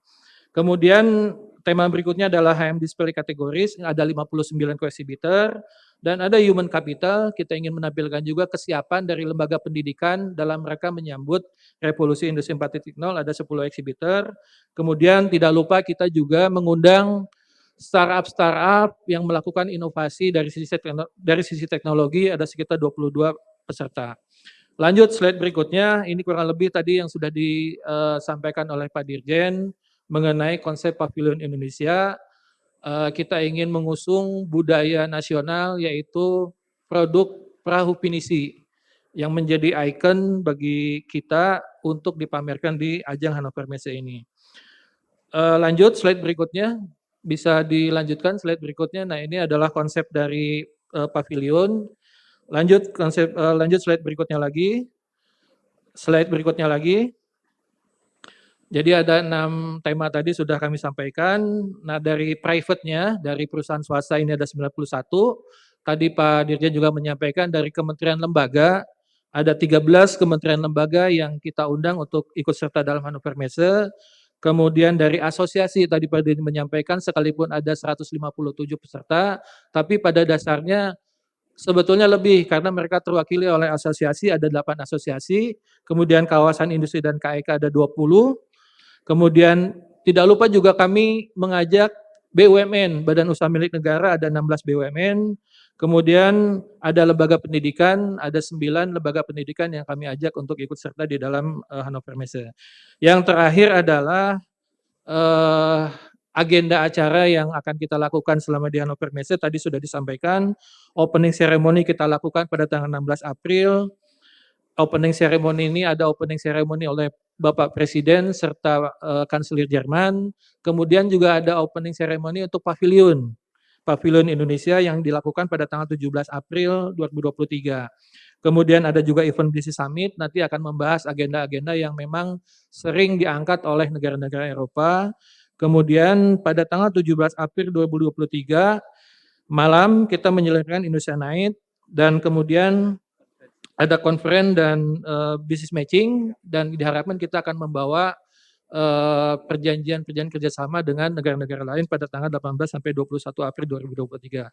Kemudian tema berikutnya adalah HM Display Categories, ada 59 co-exhibitor, dan ada Human Capital. Kita ingin menampilkan juga kesiapan dari lembaga pendidikan dalam rangka menyambut revolusi industri 4.0, ada 10 exhibitor. Kemudian tidak lupa kita juga mengundang startup yang melakukan inovasi dari sisi teknologi, ada sekitar 22 peserta. Lanjut slide berikutnya, ini kurang lebih tadi yang sudah disampaikan oleh Pak Dirjen mengenai konsep Pavilion Indonesia. Kita ingin mengusung budaya nasional yaitu produk perahu pinisi yang menjadi ikon bagi kita untuk dipamerkan di ajang Hannover Messe ini. Lanjut slide berikutnya. Bisa dilanjutkan slide berikutnya. Nah, ini adalah konsep dari pavilion. Lanjut slide berikutnya lagi. Slide berikutnya lagi. Jadi ada 6 tema tadi sudah kami sampaikan. Nah, dari private-nya, dari perusahaan swasta ini ada 91. Tadi Pak Dirjen juga menyampaikan dari kementerian lembaga, ada 13 kementerian lembaga yang kita undang untuk ikut serta dalam Hannover Messe. Kemudian dari asosiasi tadi Pak Dirjen menyampaikan sekalipun ada 157 peserta, tapi pada dasarnya sebetulnya lebih karena mereka terwakili oleh asosiasi, ada 8 asosiasi, kemudian kawasan industri dan KEK ada 20, kemudian tidak lupa juga kami mengajak BUMN, Badan Usaha Milik Negara, ada 16 BUMN, kemudian ada lembaga pendidikan, ada 9 lembaga pendidikan yang kami ajak untuk ikut serta di dalam Hannover Messe. Yang terakhir adalah agenda acara yang akan kita lakukan selama di Hannover Messe, tadi sudah disampaikan, opening ceremony kita lakukan pada tanggal 16 April, opening ceremony ini ada opening ceremony oleh Bapak Presiden serta Kanselir Jerman, kemudian juga ada opening ceremony untuk Pavilion Indonesia yang dilakukan pada tanggal 17 April 2023. Kemudian ada juga event Business Summit, nanti akan membahas agenda-agenda yang memang sering diangkat oleh negara-negara Eropa. Kemudian pada tanggal 17 April 2023, malam kita menyelenggarakan Indonesia Night, dan kemudian ada conference dan business matching, dan diharapkan kita akan membawa perjanjian kerjasama dengan negara-negara lain pada tanggal 18 sampai 21 April 2023.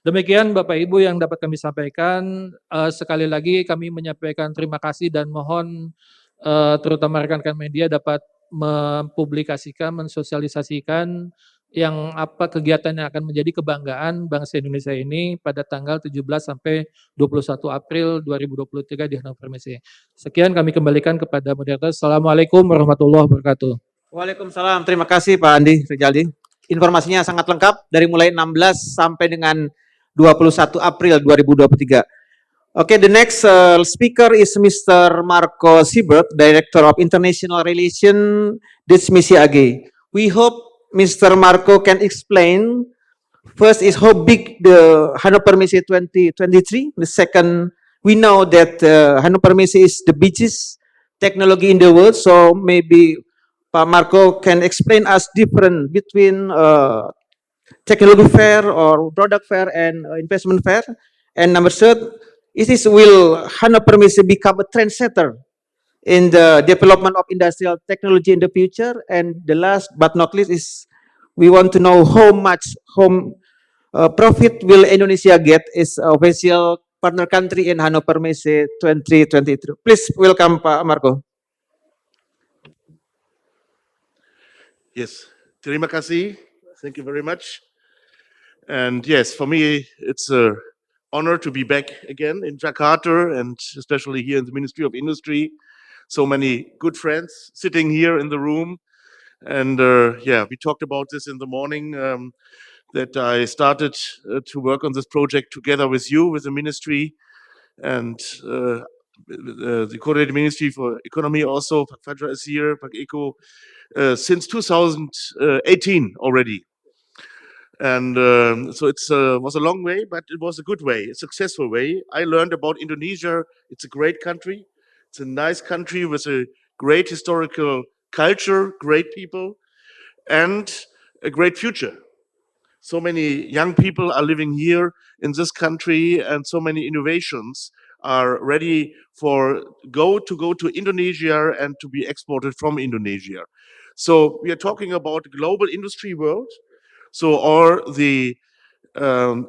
Demikian Bapak Ibu yang dapat kami sampaikan. Sekali lagi kami menyampaikan terima kasih dan mohon terutama rekan-rekan media dapat mempublikasikan, mensosialisasikan yang apa kegiatan yang akan menjadi kebanggaan bangsa Indonesia ini pada tanggal 17 sampai 21 April 2023 di Hannover Messe. Sekian kami kembalikan kepada moderator. Assalamualaikum warahmatullahi wabarakatuh. Waalaikumsalam. Terima kasih Pak Andi Rizaldi. Informasinya sangat lengkap dari mulai 16 sampai dengan 21 April 2023. Okay, the next speaker is Mr. Marco Siebert, Director of International Relations, Dismissi AG. We hope Mr. Marco can explain, first is how big the Hannover Messe 2023. The second, we know that Hannover Messe is the biggest technology in the world, so maybe Pak Marco can explain us different between technology fair or product fair and investment fair. And number third, will Hannover Messe become a trendsetter in the development of industrial technology in the future? And the last but not least is we want to know how much profit will Indonesia get as official partner country in Hannover Messe 2023. Please welcome Pak Marco. Yes, terima kasih. Thank you very much. And yes, for me, it's an honor to be back again in Jakarta and especially here in the Ministry of Industry. So many good friends sitting here in the room. And yeah, we talked about this in the morning, that I started to work on this project together with you, with the ministry, and the Coordinated Ministry for Economy also, Pak Fadra is here, Pak Eko, since 2018 already. And so it was a long way, but it was a good way, a successful way. I learned about Indonesia. It's a great country. It's a nice country with a great historical culture, great people, and a great future. So many young people are living here in this country, and so many innovations are ready for go to Indonesia and to be exported from Indonesia. So we are talking about global industry world. So all the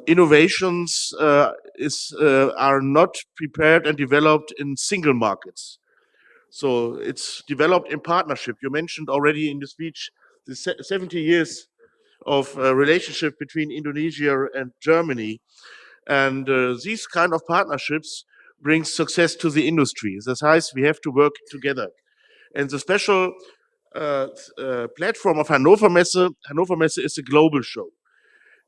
innovations are not prepared and developed in single markets. So it's developed in partnership. You mentioned already in the speech the 70 years of relationship between Indonesia and Germany. And these kind of partnerships bring success to the industry. That's why we have to work together. And the special platform of Hannover Messe is a global show.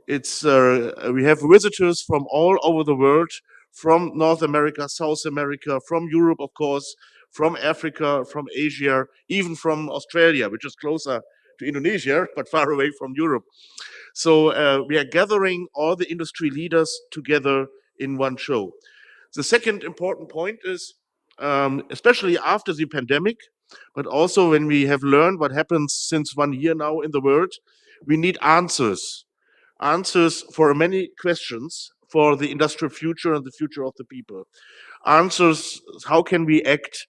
It's we have visitors from all over the world, from North America, South America, from Europe, of course, from Africa, from Asia, even from Australia, which is closer to Indonesia, but far away from Europe. So we are gathering all the industry leaders together in one show. The second important point is, especially after the pandemic, but also when we have learned what happens since 1 year now in the world, we need answers for many questions for the industrial future and the future of the people. Answers, how can we act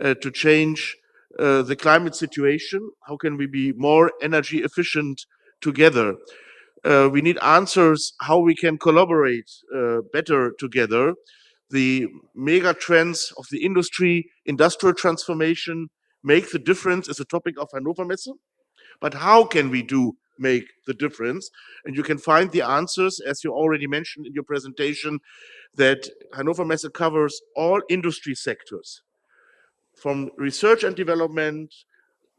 to change the climate situation? How can we be more energy efficient together? We need answers how we can collaborate better together. The mega trends of the industry, industrial transformation make the difference is a topic of Hannover Messe. But how can we make the difference? And you can find the answers, as you already mentioned in your presentation, that Hannover Messe covers all industry sectors, from research and development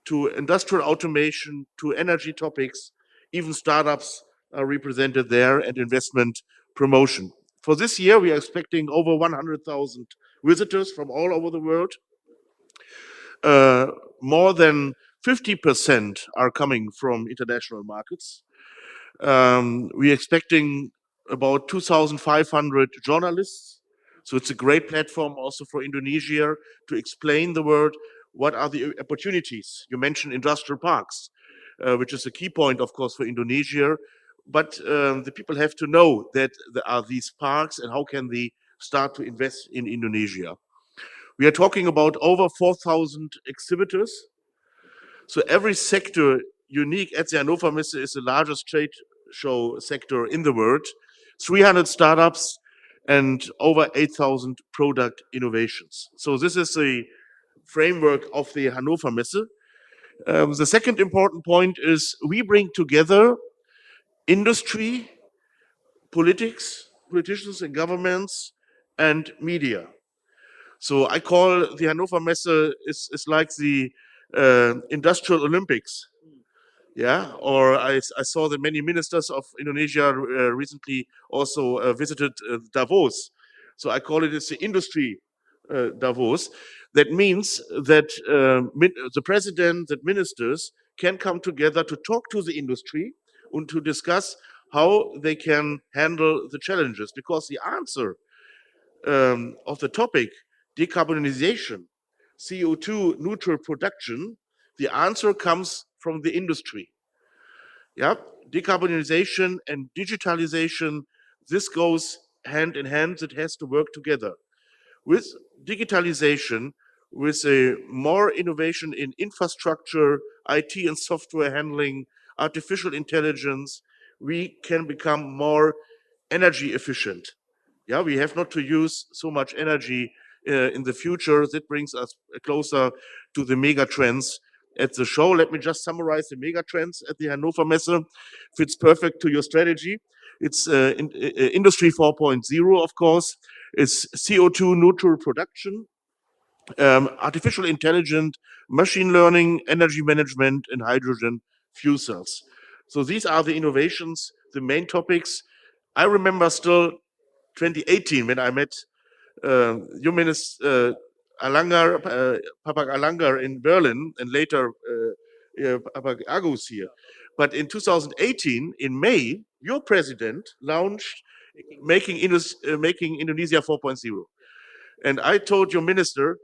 to industrial automation to energy topics. Even startups are represented there, and investment promotion. For this year, we are expecting over 100,000 visitors from all over the world. More than 50% are coming from international markets. We're expecting about 2,500 journalists. So it's a great platform also for Indonesia to explain the world. What are the opportunities? You mentioned industrial parks, which is a key point, of course, for Indonesia. But the people have to know that there are these parks and how can they start to invest in Indonesia. We are talking about over 4,000 exhibitors. So every sector unique at the Hannover Messe is the largest trade show sector in the world. 300 startups and over 8,000 product innovations. So this is the framework of the Hannover Messe. The second important point is we bring together industry, politicians and governments, and media. So I call the Hannover Messe is like the Industrial Olympics. Yeah, or I saw that many ministers of Indonesia recently also visited Davos. So I call it as the industry Davos. That means that the president, that ministers can come together to talk to the industry and to discuss how they can handle the challenges. Because the answer of the topic, decarbonization, CO2 neutral production, the answer comes from the industry. Yeah, decarbonization and digitalization, this goes hand in hand, it has to work together. With digitalization, with a more innovation in infrastructure, IT and software handling, artificial intelligence, we can become more energy efficient. Yeah, we have not to use so much energy in the future. That brings us closer to the mega trends at the show. Let me just summarize the mega trends at the Hannover Messe. Fits perfect to your strategy. It's Industry 4.0, of course. It's CO2 neutral production, artificial intelligence, machine learning, energy management, and hydrogen fuel cells. So these are the innovations, the main topics. I remember still 2018 when I met your Minister Papa Alanger in Berlin, and later Papa Agus here. But in 2018, in May, your president launched Making Indonesia 4.0. And I told your minister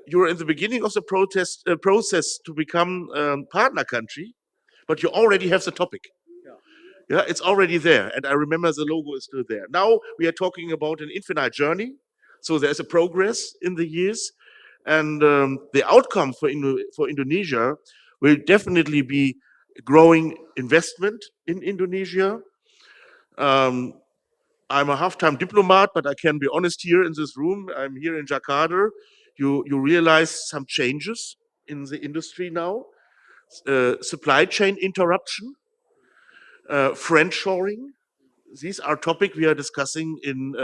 you're in the beginning of the process to become partner country, but you already have the topic. Yeah, it's already there, and I remember the logo is still there. Now we are talking about an infinite journey, so there's a progress in the years, and the outcome for Indonesia will definitely be growing investment in Indonesia. I'm a half-time diplomat, but I can be honest here in this room. I'm here in Jakarta. You realize some changes in the industry now. Supply chain interruption, friendshoring. These are topics we are discussing in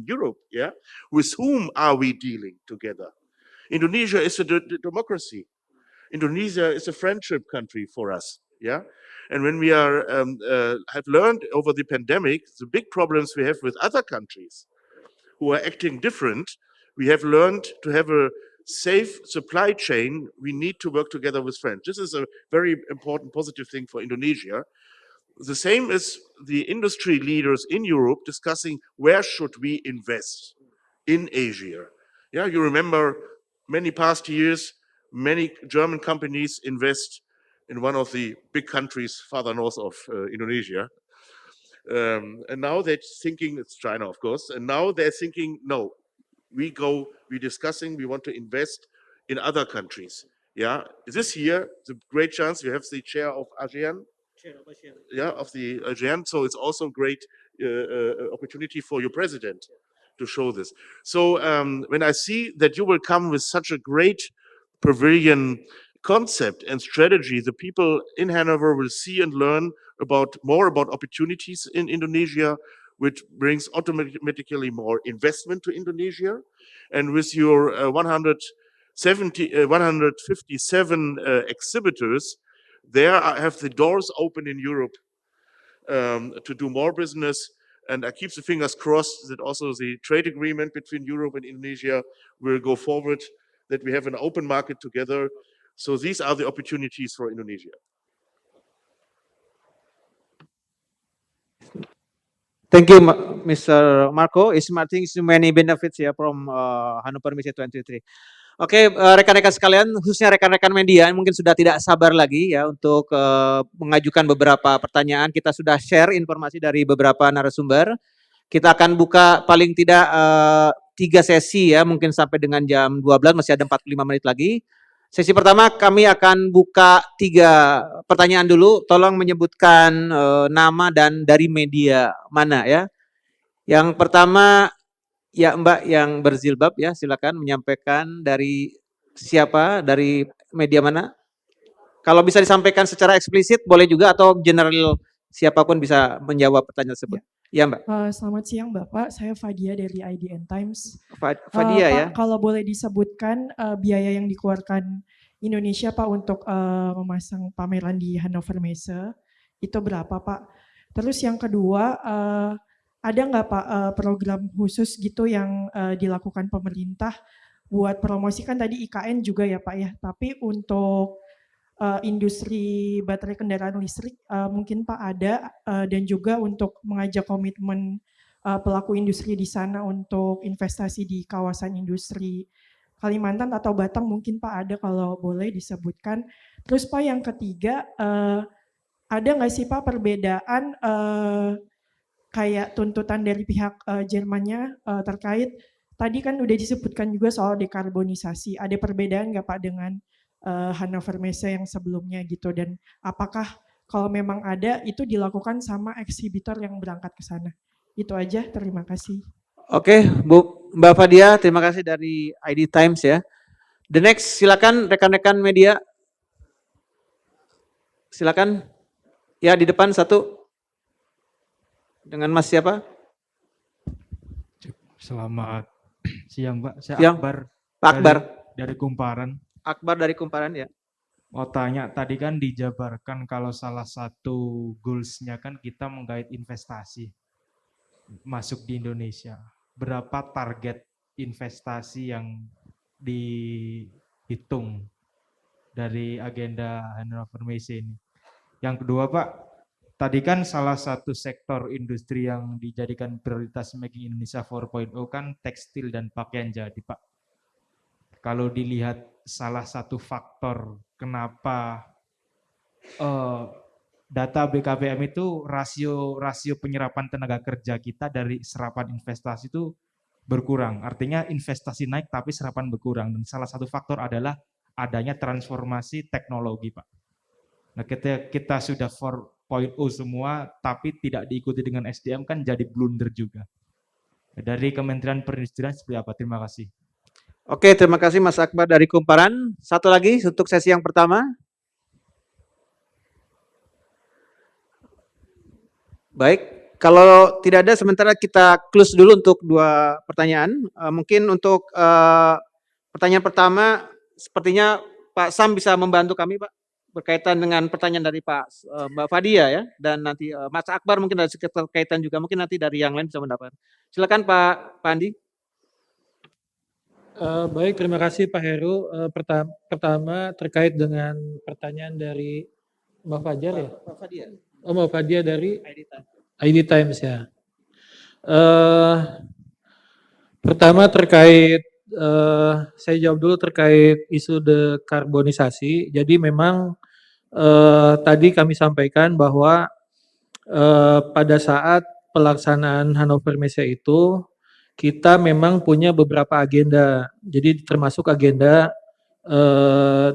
Europe. Yeah, with whom are we dealing together? Indonesia is a democracy. Indonesia is a friendship country for us. Yeah, and when we have learned over the pandemic the big problems we have with other countries who are acting different, we have learned to have a safe supply chain. We need to work together with friends. This is a very important positive thing for Indonesia. The same as the industry leaders in Europe discussing where should we invest in Asia. Yeah, you remember many past years, many German companies invest in one of the big countries farther north of Indonesia. And now they're thinking, it's China, of course, and now they're thinking, no, we're discussing, we want to invest in other countries. Yeah, this year, the great chance, we have the chair of ASEAN, yeah, of the ASEAN, so it's also a great opportunity for your president to show this. So when I see that you will come with such a great pavilion concept and strategy, the people in Hanover will see and learn more about opportunities in Indonesia, which brings automatically more investment to Indonesia. And with your 157 exhibitors, there I have the doors open in Europe to do more business. And I keep the fingers crossed that also the trade agreement between Europe and Indonesia will go forward, that we have an open market together. So these are the opportunities for Indonesia. Thank you, Mr. Marco. I think it's many benefits ya from Hannover Messe 23. Oke, rekan-rekan sekalian, khususnya rekan-rekan media mungkin sudah tidak sabar lagi ya untuk mengajukan beberapa pertanyaan. Kita sudah share informasi dari beberapa narasumber. Kita akan buka paling tidak 3 sesi ya, mungkin sampai dengan jam 12, masih ada 45 menit lagi. Sesi pertama kami akan buka 3 pertanyaan dulu. Tolong menyebutkan nama dan dari media mana ya. Yang pertama ya Mbak yang berzilbab ya, silakan menyampaikan dari siapa, dari media mana. Kalau bisa disampaikan secara eksplisit boleh juga, atau general siapapun bisa menjawab pertanyaan tersebut. Ya Mbak. Selamat siang Bapak, saya Fadia dari IDN Times. Fadia ya. Pak, kalau boleh disebutkan biaya yang dikeluarkan Indonesia Pak untuk memasang pameran di Hannover Messe, itu berapa Pak? Terus yang kedua, ada nggak Pak program khusus gitu yang dilakukan pemerintah buat promosi, kan tadi IKN juga ya Pak ya, tapi untuk industri baterai kendaraan listrik mungkin Pak ada, dan juga untuk mengajak komitmen pelaku industri di sana untuk investasi di kawasan industri Kalimantan atau Batang, mungkin Pak ada kalau boleh disebutkan. Terus Pak yang ketiga, ada nggak sih Pak perbedaan kayak tuntutan dari pihak Jermannya terkait, tadi kan udah disebutkan juga soal dekarbonisasi, ada perbedaan nggak Pak dengan Hannover Messe yang sebelumnya gitu, dan apakah kalau memang ada itu dilakukan sama eksibitor yang berangkat ke sana? Itu aja, terima kasih. Oke, Mbak Fadia, terima kasih dari ID Times ya. The next, silakan rekan-rekan media. Silakan. Ya, di depan satu. Dengan Mas siapa? Selamat siang Pak, saya Siang. Akbar. Pak Akbar. Dari Kumparan. Akbar dari Kumparan ya. Mau tanya, tadi kan dijabarkan kalau salah satu goals-nya kan kita menggait investasi masuk di Indonesia. Berapa target investasi yang dihitung dari agenda Hannover Messe ini? Yang kedua Pak, tadi kan salah satu sektor industri yang dijadikan prioritas Making Indonesia 4.0 kan tekstil dan pakaian jadi Pak. Kalau dilihat salah satu faktor kenapa data BKPM itu rasio penyerapan tenaga kerja kita dari serapan investasi itu berkurang. Artinya investasi naik tapi serapan berkurang. Dan salah satu faktor adalah adanya transformasi teknologi, Pak. Nah, kita sudah 4.0 semua, tapi tidak diikuti dengan SDM kan jadi blunder juga. Dari Kementerian Perindustrian seperti apa? Terima kasih. Oke, terima kasih Mas Akbar dari Kumparan. Satu lagi untuk sesi yang pertama. Baik, kalau tidak ada sementara kita close dulu untuk 2 pertanyaan. Mungkin untuk pertanyaan pertama sepertinya Pak Sam bisa membantu kami, Pak, berkaitan dengan pertanyaan dari Mbak Fadia ya, dan nanti Mas Akbar mungkin ada kaitan juga, mungkin nanti dari yang lain bisa mendapat. Silakan Pak Andi. Baik, terima kasih Pak Heru. Pertama terkait dengan pertanyaan dari Mbak Fajar ya? Pak Fadia. Oh, Mbak Fadia dari ID ID Times ya. Pertama terkait, saya jawab dulu terkait isu dekarbonisasi. Jadi memang tadi kami sampaikan bahwa pada saat pelaksanaan Hannover Messe itu kita memang punya beberapa agenda. Jadi termasuk agenda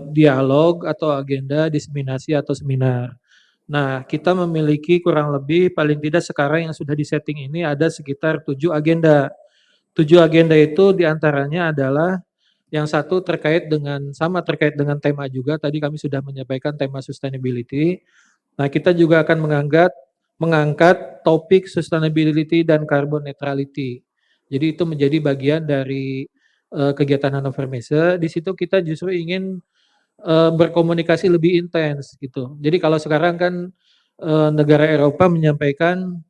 dialog atau agenda diseminasi atau seminar. Nah, kita memiliki kurang lebih paling tidak sekarang yang sudah disetting ini ada sekitar 7 agenda. 7 agenda itu diantaranya adalah yang satu terkait dengan terkait dengan tema juga. Tadi kami sudah menyampaikan tema sustainability. Nah, kita juga akan mengangkat topik sustainability dan carbon neutrality. Jadi itu menjadi bagian dari kegiatan Hannover Messe. Di situ kita justru ingin berkomunikasi lebih intens gitu. Jadi kalau sekarang kan negara Eropa menyampaikan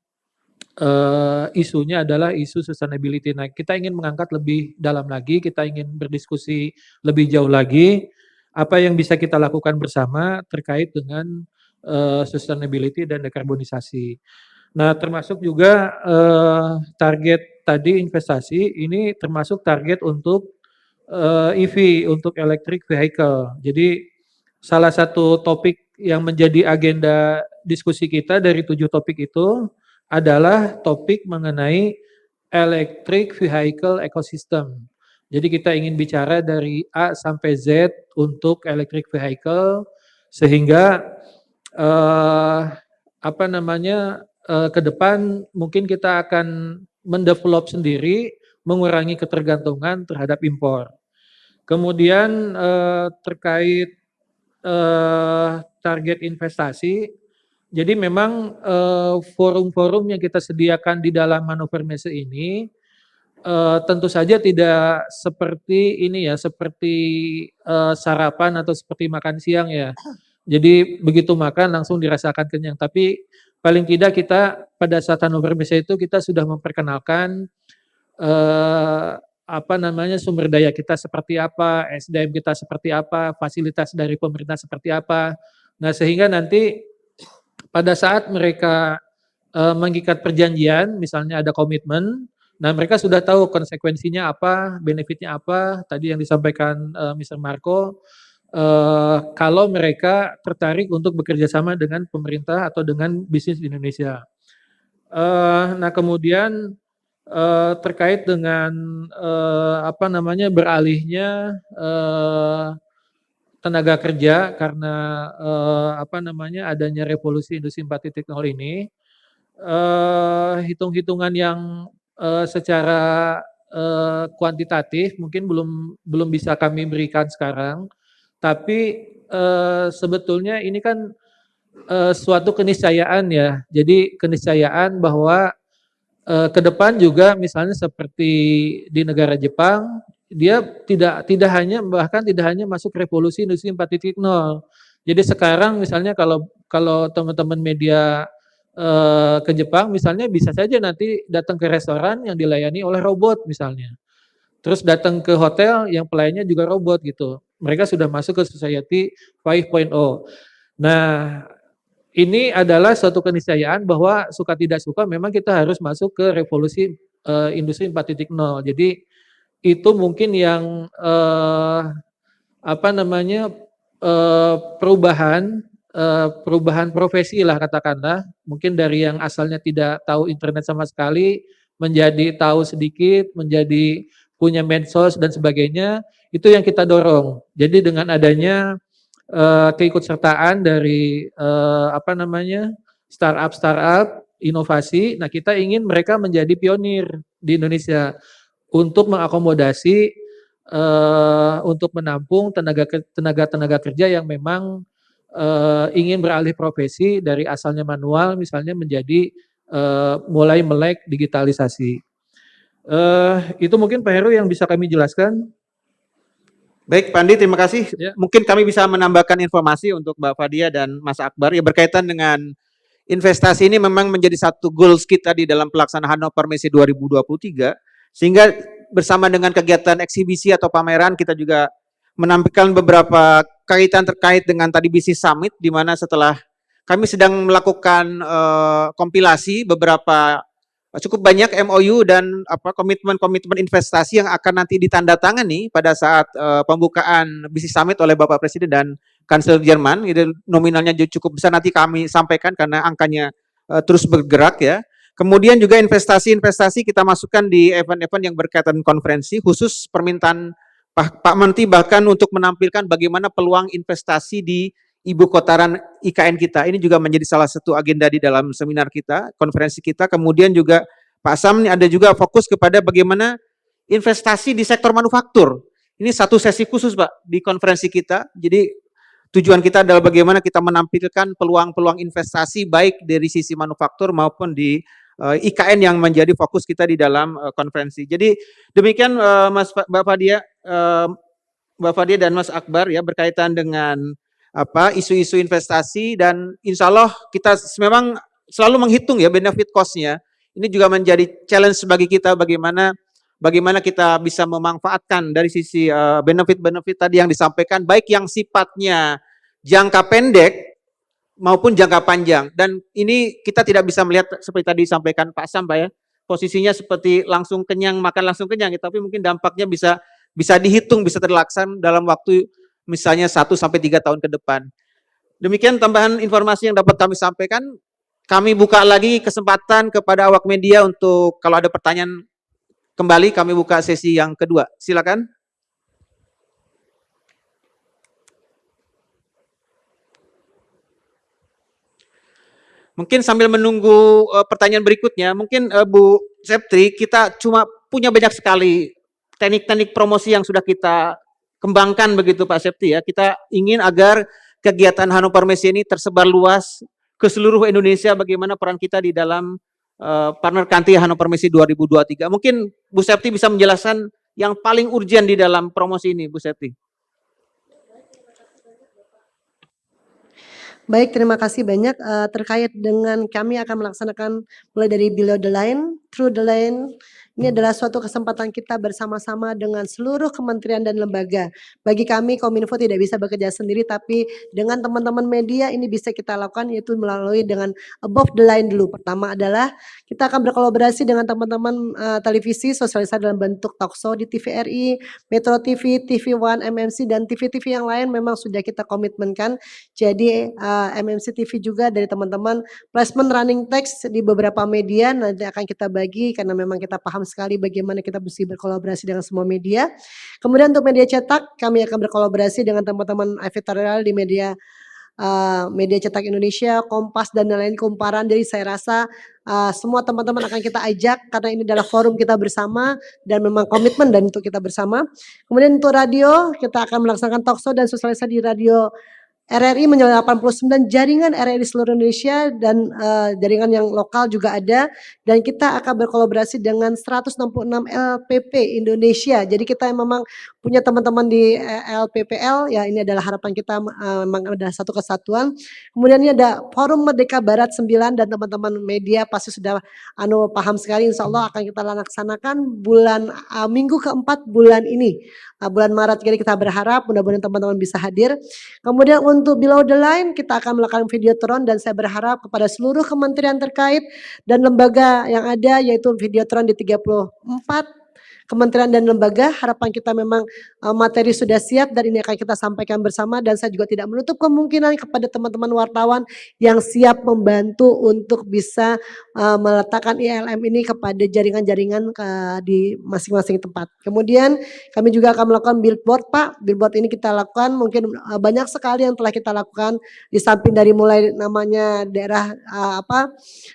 isunya adalah isu sustainability. Nah, kita ingin mengangkat lebih dalam lagi, kita ingin berdiskusi lebih jauh lagi apa yang bisa kita lakukan bersama terkait dengan sustainability dan dekarbonisasi. Nah, termasuk juga target tadi investasi ini termasuk target untuk EV, untuk electric vehicle. Jadi salah satu topik yang menjadi agenda diskusi kita dari 7 topik itu adalah topik mengenai electric vehicle ecosystem. Jadi kita ingin bicara dari A sampai Z untuk electric vehicle sehingga ke depan mungkin kita akan mendevelop sendiri, mengurangi ketergantungan terhadap impor. Kemudian terkait target investasi, jadi memang forum-forum yang kita sediakan di dalam Hannover Messe ini tentu saja tidak seperti ini ya, seperti sarapan atau seperti makan siang ya. Jadi begitu makan langsung dirasakan kenyang. Tapi paling tidak kita pada saat Hannover Messe itu kita sudah memperkenalkan sumber daya kita seperti apa, SDM kita seperti apa, fasilitas dari pemerintah seperti apa. Nah, sehingga nanti pada saat mereka mengikat perjanjian, misalnya ada komitmen, nah mereka sudah tahu konsekuensinya apa, benefitnya apa, tadi yang disampaikan Mr. Marco, kalau mereka tertarik untuk bekerja sama dengan pemerintah atau dengan bisnis di Indonesia. Nah, kemudian terkait dengan beralihnya tenaga kerja karena adanya revolusi industri 4.0 ini, hitung-hitungan yang secara kuantitatif mungkin belum bisa kami berikan sekarang, tapi sebetulnya ini kan suatu keniscayaan ya. Jadi keniscayaan bahwa ke depan juga misalnya seperti di negara Jepang, dia tidak hanya masuk revolusi industri 4.0. Jadi sekarang misalnya kalau teman-teman media ke Jepang misalnya bisa saja nanti datang ke restoran yang dilayani oleh robot misalnya. Terus datang ke hotel yang pelayannya juga robot gitu. Mereka sudah masuk ke society 5.0. Nah, ini adalah suatu keniscayaan bahwa suka tidak suka memang kita harus masuk ke revolusi industri 4.0. Jadi itu mungkin yang apa namanya perubahan profesi lah katakanlah, mungkin dari yang asalnya tidak tahu internet sama sekali menjadi tahu sedikit, menjadi punya medsos dan sebagainya, itu yang kita dorong. Jadi dengan adanya keikutsertaan dari apa namanya startup inovasi, nah kita ingin mereka menjadi pionir di Indonesia untuk mengakomodasi untuk menampung tenaga kerja yang memang ingin beralih profesi dari asalnya manual misalnya menjadi mulai melek digitalisasi. Itu mungkin Pak Heru yang bisa kami jelaskan. Baik, Pak Andi, terima kasih. Ya. Mungkin kami bisa menambahkan informasi untuk Mbak Fadia dan Mas Akbar ya berkaitan dengan investasi ini memang menjadi satu goals kita di dalam pelaksanaan Hannover Messe 2023, sehingga bersama dengan kegiatan eksibisi atau pameran kita juga menampilkan beberapa kaitan terkait dengan tadi bisnis summit, di mana setelah kami sedang melakukan kompilasi beberapa cukup banyak MOU dan komitmen-komitmen investasi yang akan nanti ditandatangani pada saat pembukaan bisnis summit oleh Bapak Presiden dan Kanselir Jerman. Itu nominalnya cukup besar, nanti kami sampaikan karena angkanya terus bergerak ya. Kemudian juga investasi-investasi kita masukkan di event-event yang berkaitan konferensi, khusus permintaan Pak Menteri bahkan untuk menampilkan bagaimana peluang investasi di ibu kotaran IKN kita. Ini juga menjadi salah satu agenda di dalam seminar kita, konferensi kita. Kemudian juga Pak Sam ada juga fokus kepada bagaimana investasi di sektor manufaktur. Ini satu sesi khusus Pak di konferensi kita. Jadi tujuan kita adalah bagaimana kita menampilkan peluang-peluang investasi baik dari sisi manufaktur maupun di IKN yang menjadi fokus kita di dalam konferensi. Jadi demikian Mbak Fadia dan Mas Akbar ya berkaitan dengan isu-isu investasi, dan insya Allah kita memang selalu menghitung ya benefit cost-nya. Ini juga menjadi challenge bagi kita bagaimana kita bisa memanfaatkan dari sisi benefit-benefit tadi yang disampaikan, baik yang sifatnya jangka pendek maupun jangka panjang. Dan ini kita tidak bisa melihat seperti tadi disampaikan Pak Sam Pak ya, posisinya seperti langsung kenyang, makan langsung kenyang, tapi mungkin dampaknya bisa dihitung, bisa terlaksana dalam waktu misalnya 1 sampai 3 tahun ke depan. Demikian tambahan informasi yang dapat kami sampaikan. Kami buka lagi kesempatan kepada awak media untuk kalau ada pertanyaan kembali, kami buka sesi yang kedua. Silakan. Mungkin sambil menunggu pertanyaan berikutnya, mungkin Bu Septri, kita cuma punya banyak sekali teknik-teknik promosi yang sudah kita kembangkan begitu Pak Septi ya. Kita ingin agar kegiatan Hannover Messe ini tersebar luas ke seluruh Indonesia, bagaimana peran kita di dalam partner country Hannover Messe 2023. Mungkin Bu Septi bisa menjelaskan yang paling urgent di dalam promosi ini, Bu Septi. Baik, terima kasih banyak. Terkait dengan kami akan melaksanakan mulai dari below the line, through the line. Ini adalah suatu kesempatan kita bersama-sama dengan seluruh kementerian dan lembaga. Bagi kami Kominfo tidak bisa bekerja sendiri, tapi dengan teman-teman media ini bisa kita lakukan, yaitu melalui dengan above the line dulu. Pertama adalah kita akan berkolaborasi dengan teman-teman televisi, sosialisasi dalam bentuk talkshow di TVRI, Metro TV, TV One, MMC, dan TV-TV yang lain memang sudah kita komitmenkan. Jadi MMC TV juga dari teman-teman placement running text di beberapa media nanti akan kita bagi, karena memang kita paham sekali bagaimana kita mesti berkolaborasi dengan semua media. Kemudian untuk media cetak, kami akan berkolaborasi dengan teman-teman editorial di media cetak Indonesia, Kompas, dan lain-lain kumparan. Jadi saya rasa semua teman-teman akan kita ajak karena ini adalah forum kita bersama dan memang komitmen dan untuk kita bersama. Kemudian untuk radio, kita akan melaksanakan talkshow dan sosialisasi di radio RRI menjadi 89 jaringan RRI di seluruh Indonesia, dan jaringan yang lokal juga ada, dan kita akan berkolaborasi dengan 166 LPP Indonesia. Jadi kita memang punya teman-teman di LPPL ya, ini adalah harapan kita memang ada satu kesatuan. Kemudian ini ada Forum Merdeka Barat 9, dan teman-teman media pasti sudah paham sekali, insya Allah akan kita laksanakan bulan minggu keempat bulan ini, bulan Maret. Jadi kita berharap mudah-mudahan teman-teman bisa hadir. Kemudian untuk below the line kita akan melakukan videotron, dan saya berharap kepada seluruh kementerian terkait dan lembaga yang ada, yaitu videotron di 34 kementerian dan lembaga. Harapan kita memang materi sudah siap dan ini akan kita sampaikan bersama, dan saya juga tidak menutup kemungkinan kepada teman-teman wartawan yang siap membantu untuk bisa meletakkan ILM ini kepada jaringan-jaringan di masing-masing tempat. Kemudian kami juga akan melakukan billboard, Pak. Billboard ini kita lakukan mungkin banyak sekali yang telah kita lakukan, di samping dari mulai namanya daerah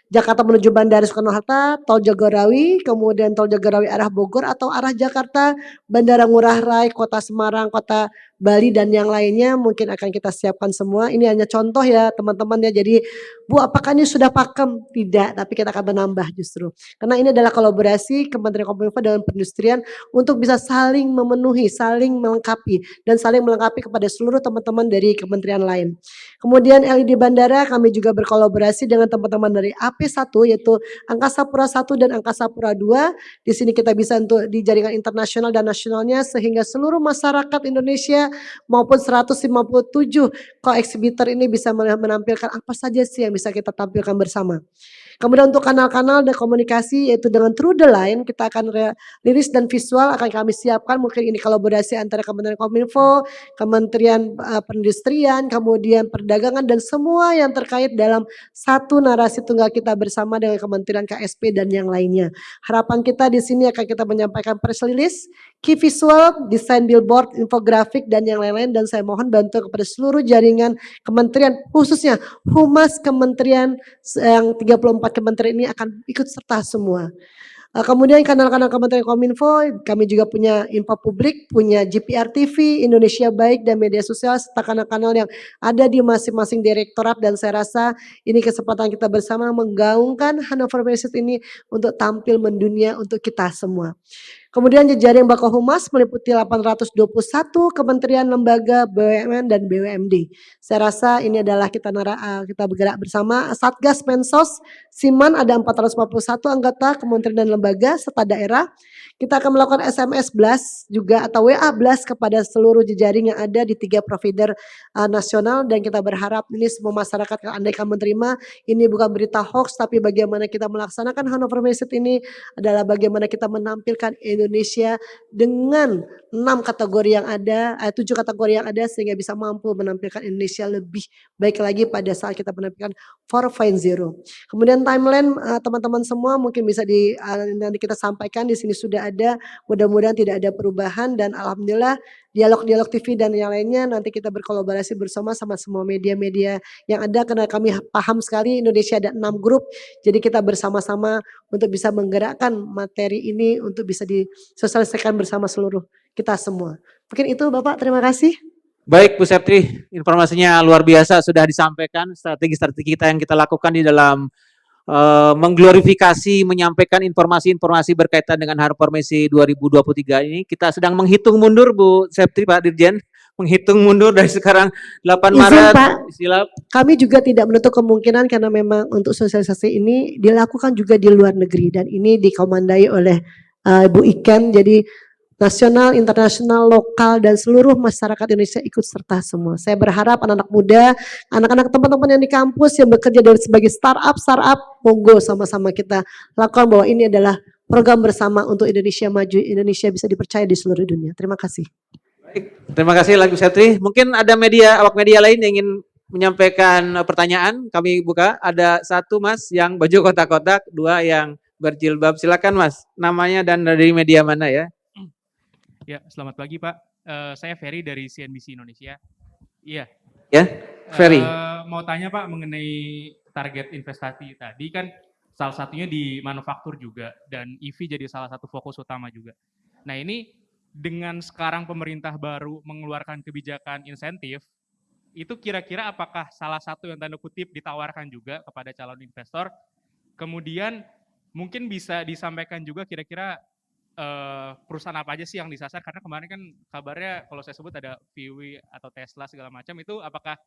Jakarta menuju Bandara Soekarno-Hatta, Tol Jagorawi, kemudian Tol Jagorawi arah Bogor atau arah Jakarta, Bandara Ngurah Rai, Kota Semarang, Kota Bali dan yang lainnya mungkin akan kita siapkan semua. Ini hanya contoh ya teman-teman ya. Jadi Bu, apakah ini sudah pakem? Tidak, tapi kita akan menambah justru. Karena ini adalah kolaborasi Kementerian Kominfo dengan perindustrian untuk bisa saling memenuhi, saling melengkapi, dan saling melengkapi kepada seluruh teman-teman dari kementerian lain. Kemudian LED Bandara kami juga berkolaborasi dengan teman-teman dari AP1 yaitu Angkasa Pura I dan Angkasa Pura II. Di sini kita bisa untuk di jaringan internasional dan nasionalnya sehingga seluruh masyarakat Indonesia maupun 157 co-exhibitor ini bisa menampilkan apa saja sih yang bisa kita tampilkan bersama. Kemudian untuk kanal-kanal dan komunikasi yaitu dengan Through the Line kita akan rilis dan visual akan kami siapkan, mungkin ini kolaborasi antara Kementerian Kominfo, Kementerian Perindustrian, kemudian Perdagangan dan semua yang terkait dalam satu narasi tunggal kita bersama dengan Kementerian KSP dan yang lainnya. Harapan kita di sini akan kita menyampaikan press release, key visual, desain billboard, infografik dan yang lain-lain, dan saya mohon bantu kepada seluruh jaringan kementerian khususnya Humas Kementerian yang 34 kementerian ini akan ikut serta semua. Kemudian kanal-kanal Kementerian Kominfo, kami juga punya Info Publik, punya GPR TV, Indonesia Baik, dan media sosial, serta kanal-kanal yang ada di masing-masing direktorat, dan saya rasa ini kesempatan kita bersama menggaungkan Hannover Messe ini untuk tampil mendunia untuk kita semua. Kemudian jejaring Bakohumas meliputi 821 kementerian, lembaga, BUMN dan BUMD. Saya rasa ini adalah kita bergerak bersama. Satgas Mensos, Siman ada 441 anggota kementerian dan lembaga serta daerah. Kita akan melakukan SMS blast juga atau WA blast kepada seluruh jejaring yang ada di 3 provider nasional, dan kita berharap ini semua masyarakat andaikan menerima ini bukan berita hoax, tapi bagaimana kita melaksanakan Hannover Messe ini adalah bagaimana kita menampilkan Indonesia dengan 6 kategori yang ada, 7 kategori yang ada sehingga bisa mampu menampilkan Indonesia lebih baik lagi pada saat kita menampilkan 4.0. Kemudian timeline teman-teman semua mungkin bisa nanti kita sampaikan di sini sudah ada, mudah-mudahan tidak ada perubahan, dan alhamdulillah dialog-dialog TV dan yang lainnya nanti kita berkolaborasi bersama sama semua media-media yang ada, karena kami paham sekali Indonesia ada 6 grup, jadi kita bersama-sama untuk bisa menggerakkan materi ini untuk bisa disosialisasikan bersama seluruh kita semua. Mungkin itu Bapak, terima kasih. Baik Bu Septri, informasinya luar biasa sudah disampaikan, strategi-strategi kita yang kita lakukan di dalam mengglorifikasi, menyampaikan informasi-informasi berkaitan dengan Hannover Messe 2023 ini. Kita sedang menghitung mundur Bu Septri, Pak Dirjen, menghitung mundur dari sekarang 8 Maret. Pak, kami juga tidak menutup kemungkinan karena memang untuk sosialisasi ini dilakukan juga di luar negeri dan ini dikomandai oleh Bu Iken, jadi nasional, internasional, lokal, dan seluruh masyarakat Indonesia ikut serta semua. Saya berharap anak-anak muda, anak-anak teman-teman yang di kampus yang bekerja sebagai startup, monggo sama-sama kita lakukan bahwa ini adalah program bersama untuk Indonesia maju, Indonesia bisa dipercaya di seluruh dunia. Terima kasih. Baik, terima kasih Bu Septri. Mungkin ada awak media lain yang ingin menyampaikan pertanyaan, kami buka. Ada 1 Mas yang baju kotak-kotak, 2 yang berjilbab. Silakan Mas, namanya dan dari media mana ya? Ya, selamat pagi Pak. Saya Ferry dari CNBC Indonesia. Iya. Ya, Ferry. Mau tanya Pak mengenai target investasi tadi, kan salah satunya di manufaktur juga dan EV jadi salah satu fokus utama juga. Nah ini dengan sekarang pemerintah baru mengeluarkan kebijakan insentif, itu kira-kira apakah salah satu yang tanda kutip ditawarkan juga kepada calon investor? Kemudian mungkin bisa disampaikan juga kira-kira perusahaan apa aja sih yang disasar, karena kemarin kan kabarnya kalau saya sebut ada VW atau Tesla segala macam, itu apakah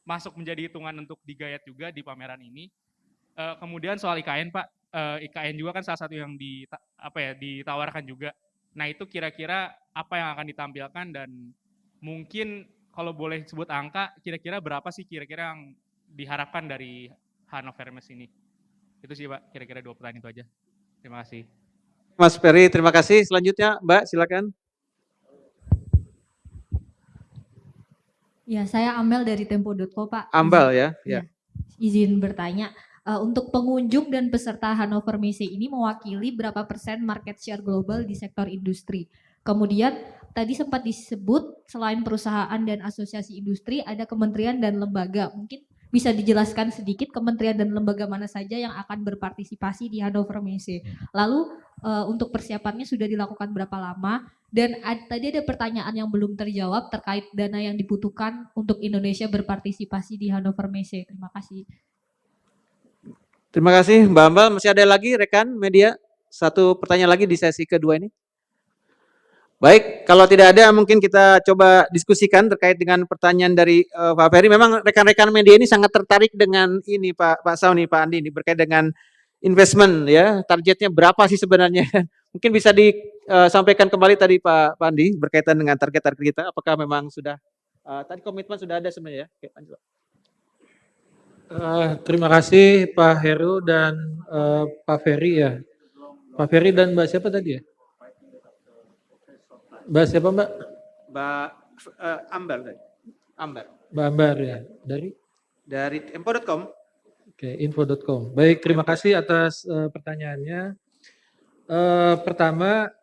masuk menjadi hitungan untuk digayat juga di pameran ini? Kemudian soal IKN Pak, IKN juga kan salah satu yang ditawarkan juga. Nah itu kira-kira apa yang akan ditampilkan dan mungkin kalau boleh sebut angka, kira-kira berapa sih kira-kira yang diharapkan dari Hannover Messe ini? Itu sih Pak, kira-kira 2 pertanyaan itu aja. Terima kasih. Mas Ferry, terima kasih. Selanjutnya Mbak, silakan. Ya, saya Amel dari Tempo.co, Pak. Ambal ya. Ya. Izin bertanya, untuk pengunjung dan peserta Hannover Messe ini mewakili berapa persen market share global di sektor industri? Kemudian tadi sempat disebut selain perusahaan dan asosiasi industri ada kementerian dan lembaga. Mungkin bisa dijelaskan sedikit kementerian dan lembaga mana saja yang akan berpartisipasi di Hannover Messe. Lalu untuk persiapannya sudah dilakukan berapa lama? Dan tadi ada pertanyaan yang belum terjawab terkait dana yang dibutuhkan untuk Indonesia berpartisipasi di Hannover Messe. Terima kasih. Terima kasih Mbak Ambal. Masih ada lagi rekan media? Satu pertanyaan lagi di sesi kedua ini. Baik, kalau tidak ada mungkin kita coba diskusikan terkait dengan pertanyaan dari Pak Ferry. Memang rekan-rekan media ini sangat tertarik dengan ini Pak Sauni, Pak Andi ini berkait dengan investment ya. Targetnya berapa sih sebenarnya? Mungkin bisa disampaikan kembali tadi Pak Andi berkaitan dengan target-target kita. Apakah memang sudah tadi komitmen sudah ada sebenarnya ya? Oke, lanjut. Terima kasih Pak Heru dan Pak Ferry ya. Pak Ferry dan Mbak siapa tadi ya? Mbak siapa Mbak? Mbak Ambar. Ambar. Mbak Ambar ya. Dari Tempo.com. Oke, info.com. Baik, terima kasih atas pertanyaannya. Pertama,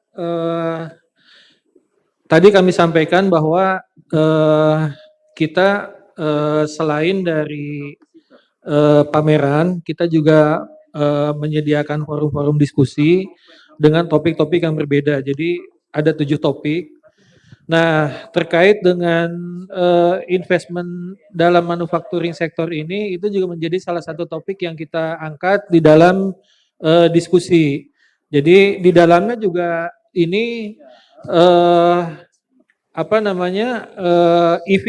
tadi kami sampaikan bahwa kita selain dari pameran, kita juga menyediakan forum-forum diskusi dengan topik-topik yang berbeda. Jadi ada 7 topik. Nah, terkait dengan investment dalam manufacturing sektor ini, itu juga menjadi salah satu topik yang kita angkat di dalam diskusi. Jadi di dalamnya juga ini EV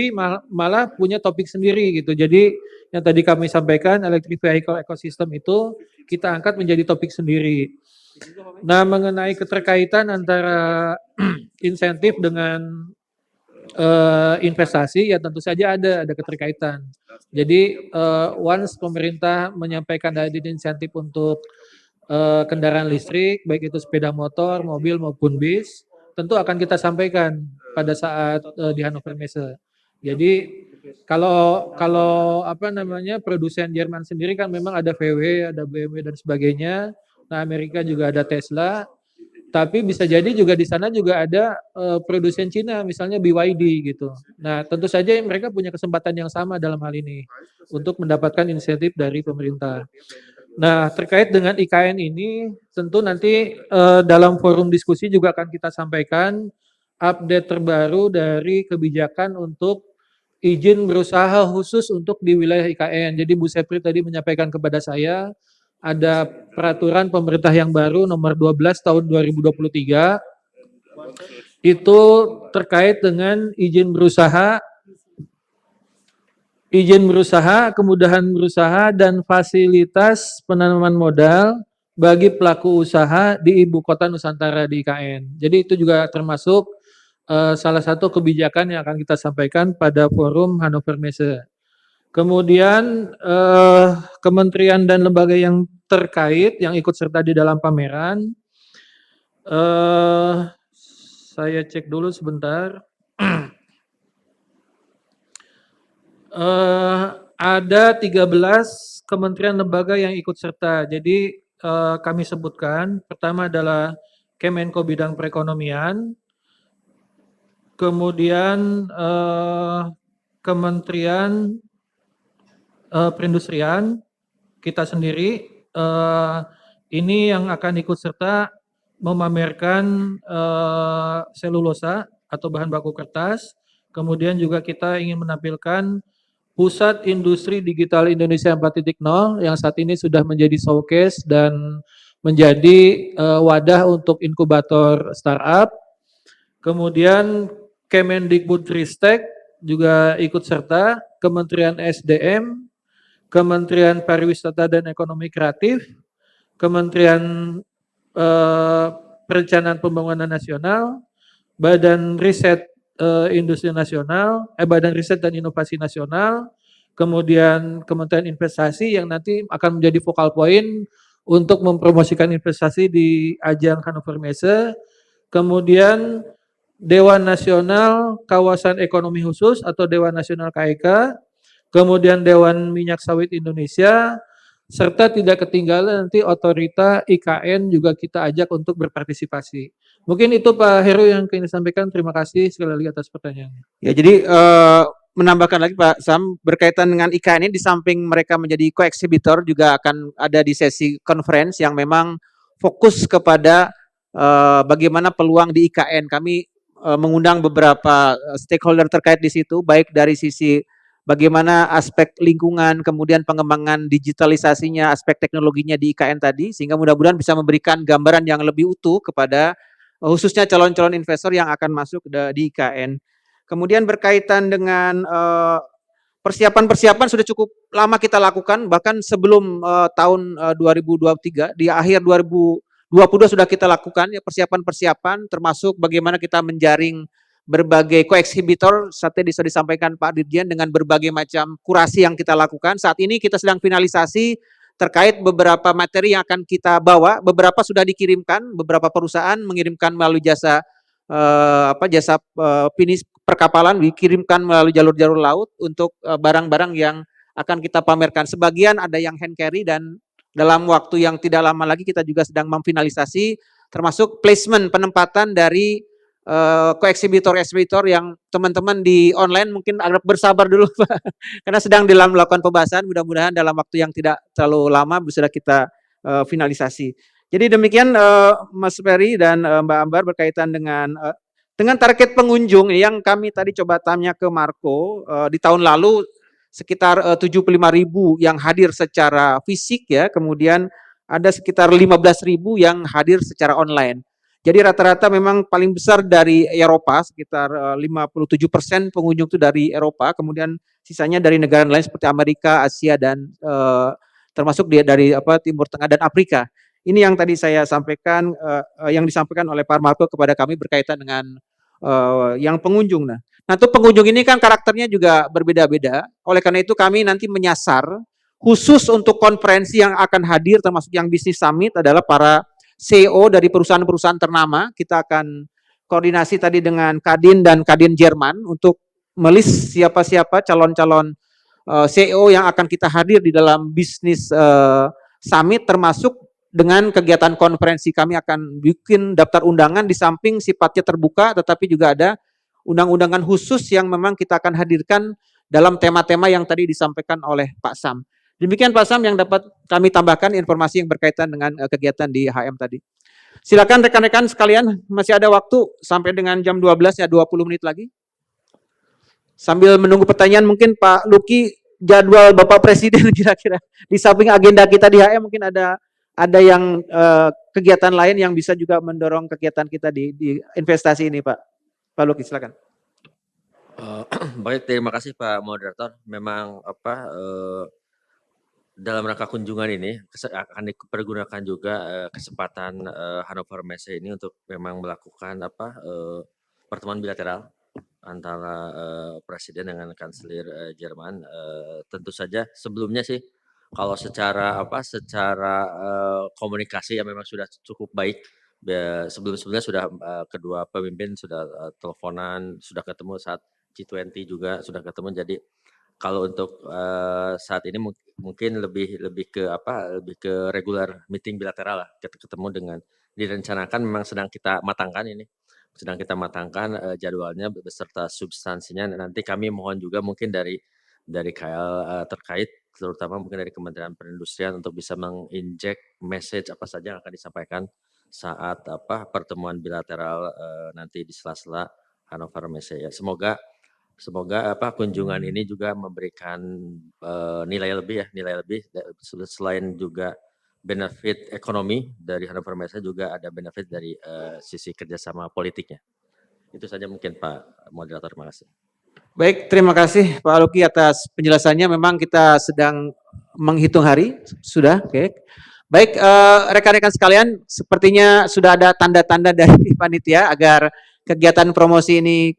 malah punya topik sendiri gitu. Jadi yang tadi kami sampaikan electric vehicle ecosystem itu kita angkat menjadi topik sendiri. Nah, mengenai keterkaitan antara insentif dengan investasi ya tentu saja ada keterkaitan. Jadi once pemerintah menyampaikan ada insentif untuk kendaraan listrik, baik itu sepeda motor, mobil maupun bis, tentu akan kita sampaikan pada saat di Hannover Messe. Jadi kalau produsen Jerman sendiri kan memang ada VW, ada BMW dan sebagainya. Nah, Amerika juga ada Tesla. Tapi bisa jadi juga di sana juga ada produsen Cina, misalnya BYD gitu. Nah, tentu saja mereka punya kesempatan yang sama dalam hal ini untuk mendapatkan insentif dari pemerintah. Nah, terkait dengan IKN ini, tentu nanti dalam forum diskusi juga akan kita sampaikan update terbaru dari kebijakan untuk izin berusaha khusus untuk di wilayah IKN. Jadi Bu Sepri tadi menyampaikan kepada saya, ada peraturan pemerintah yang baru nomor 12 tahun 2023, itu terkait dengan izin berusaha, kemudahan berusaha, dan fasilitas penanaman modal bagi pelaku usaha di Ibu Kota Nusantara di IKN. Jadi itu juga termasuk salah satu kebijakan yang akan kita sampaikan pada forum Hannover Messe. Kemudian kementerian dan lembaga yang terkait yang ikut serta di dalam pameran, saya cek dulu sebentar. Ada 13 kementerian lembaga yang ikut serta. Jadi kami sebutkan, pertama adalah Kemenko bidang perekonomian, kemudian Kementerian Perindustrian, kita sendiri ini yang akan ikut serta memamerkan selulosa atau bahan baku kertas. Kemudian juga kita ingin menampilkan Pusat Industri Digital Indonesia 4.0 yang saat ini sudah menjadi showcase dan menjadi wadah untuk inkubator startup. Kemudian Kemendikbudristek juga ikut serta, Kementerian SDM, Kementerian Pariwisata dan Ekonomi Kreatif, Kementerian Perencanaan Pembangunan Nasional, Badan Riset Industri Nasional, Badan Riset dan Inovasi Nasional, kemudian Kementerian Investasi yang nanti akan menjadi focal point untuk mempromosikan investasi di ajang Hannover Messe. Kemudian Dewan Nasional Kawasan Ekonomi Khusus atau Dewan Nasional KEK, kemudian Dewan Minyak Sawit Indonesia, serta tidak ketinggalan nanti otorita IKN juga kita ajak untuk berpartisipasi. Mungkin itu Pak Heru yang ingin disampaikan. Terima kasih sekali lagi atas pertanyaannya. Ya, jadi menambahkan lagi Pak Sam, berkaitan dengan IKN ini, di samping mereka menjadi co-exhibitor juga akan ada di sesi conference yang memang fokus kepada bagaimana peluang di IKN. Kami mengundang beberapa stakeholder terkait di situ, baik dari sisi bagaimana aspek lingkungan, kemudian pengembangan digitalisasinya, aspek teknologinya di IKN tadi, sehingga mudah-mudahan bisa memberikan gambaran yang lebih utuh kepada khususnya calon-calon investor yang akan masuk di IKN. Kemudian berkaitan dengan persiapan-persiapan sudah cukup lama kita lakukan, bahkan sebelum tahun 2023, di akhir 2022 sudah kita lakukan ya persiapan-persiapan, termasuk bagaimana kita menjaring berbagai co-exhibitor. Saat ini sudah disampaikan Pak Dirjen dengan berbagai macam kurasi yang kita lakukan. Saat ini kita sedang finalisasi terkait beberapa materi yang akan kita bawa. Beberapa sudah dikirimkan, beberapa perusahaan mengirimkan melalui jasa jasa finish perkapalan, dikirimkan melalui jalur-jalur laut untuk barang-barang yang akan kita pamerkan. Sebagian ada yang hand carry, dan dalam waktu yang tidak lama lagi kita juga sedang memfinalisasi termasuk placement penempatan dari co-exhibitor yang teman-teman di online mungkin agak bersabar dulu Pak, karena sedang dalam melakukan pembahasan. Mudah-mudahan dalam waktu yang tidak terlalu lama sudah kita finalisasi. Jadi demikian Mas Ferry dan Mbak Ambar berkaitan dengan target pengunjung yang kami tadi coba tanya ke Marco. Di tahun lalu sekitar 75.000 yang hadir secara fisik ya, kemudian ada sekitar 15.000 yang hadir secara online. Jadi rata-rata memang paling besar dari Eropa, sekitar 57% pengunjung itu dari Eropa, kemudian sisanya dari negara lain seperti Amerika, Asia, dan termasuk dari Timur Tengah dan Afrika. Ini yang tadi saya sampaikan, yang disampaikan oleh Pak Marco kepada kami berkaitan dengan yang pengunjung. Nah, tuh pengunjung ini kan karakternya juga berbeda-beda. Oleh karena itu kami nanti menyasar khusus untuk konferensi yang akan hadir, termasuk yang bisnis summit, adalah para CEO dari perusahaan-perusahaan ternama. Kita akan koordinasi tadi dengan Kadin dan Kadin Jerman untuk melis siapa-siapa calon-calon CEO yang akan kita hadir di dalam bisnis summit, termasuk dengan kegiatan konferensi. Kami akan bikin daftar undangan, di samping sifatnya terbuka, tetapi juga ada undang-undangan khusus yang memang kita akan hadirkan dalam tema-tema yang tadi disampaikan oleh Pak Sam. Demikian Pak Sam yang dapat kami tambahkan informasi yang berkaitan dengan kegiatan di HM tadi. Silakan rekan-rekan sekalian, masih ada waktu sampai dengan jam 12 ya, 20 menit lagi. Sambil menunggu pertanyaan, mungkin Pak Luki, jadwal Bapak Presiden kira-kira di samping agenda kita di HM mungkin ada yang kegiatan lain yang bisa juga mendorong kegiatan kita di investasi ini, Pak. Pak Luki, silakan. Baik, terima kasih Pak Moderator. Memang dalam rangka kunjungan ini akan dipergunakan juga kesempatan Hannover Messe ini untuk memang melakukan pertemuan bilateral antara Presiden dengan Kanselir Jerman. Tentu saja sebelumnya sih kalau secara komunikasi ya memang sudah cukup baik. Sebelumnya sudah kedua pemimpin sudah teleponan, sudah ketemu saat G20 juga sudah ketemu. Jadi kalau untuk saat ini mungkin lebih ke regular meeting bilateral lah, ketemu dengan direncanakan, memang sedang kita matangkan ini. Sedang kita matangkan jadwalnya beserta substansinya. Nanti kami mohon juga mungkin dari KL terkait, terutama mungkin dari Kementerian Perindustrian untuk bisa menginjek message apa saja yang akan disampaikan saat pertemuan bilateral nanti di sela-sela Hannover Messe ya. Semoga kunjungan ini juga memberikan nilai lebih selain juga benefit ekonomi dari Hannover Messe, juga ada benefit dari sisi kerjasama politiknya. Itu saja mungkin Pak Moderator, terima kasih. Baik, terima kasih Pak Luki atas penjelasannya. Memang kita sedang menghitung hari, sudah. Oke. Baik, rekan-rekan sekalian, sepertinya sudah ada tanda-tanda dari panitia agar kegiatan promosi ini,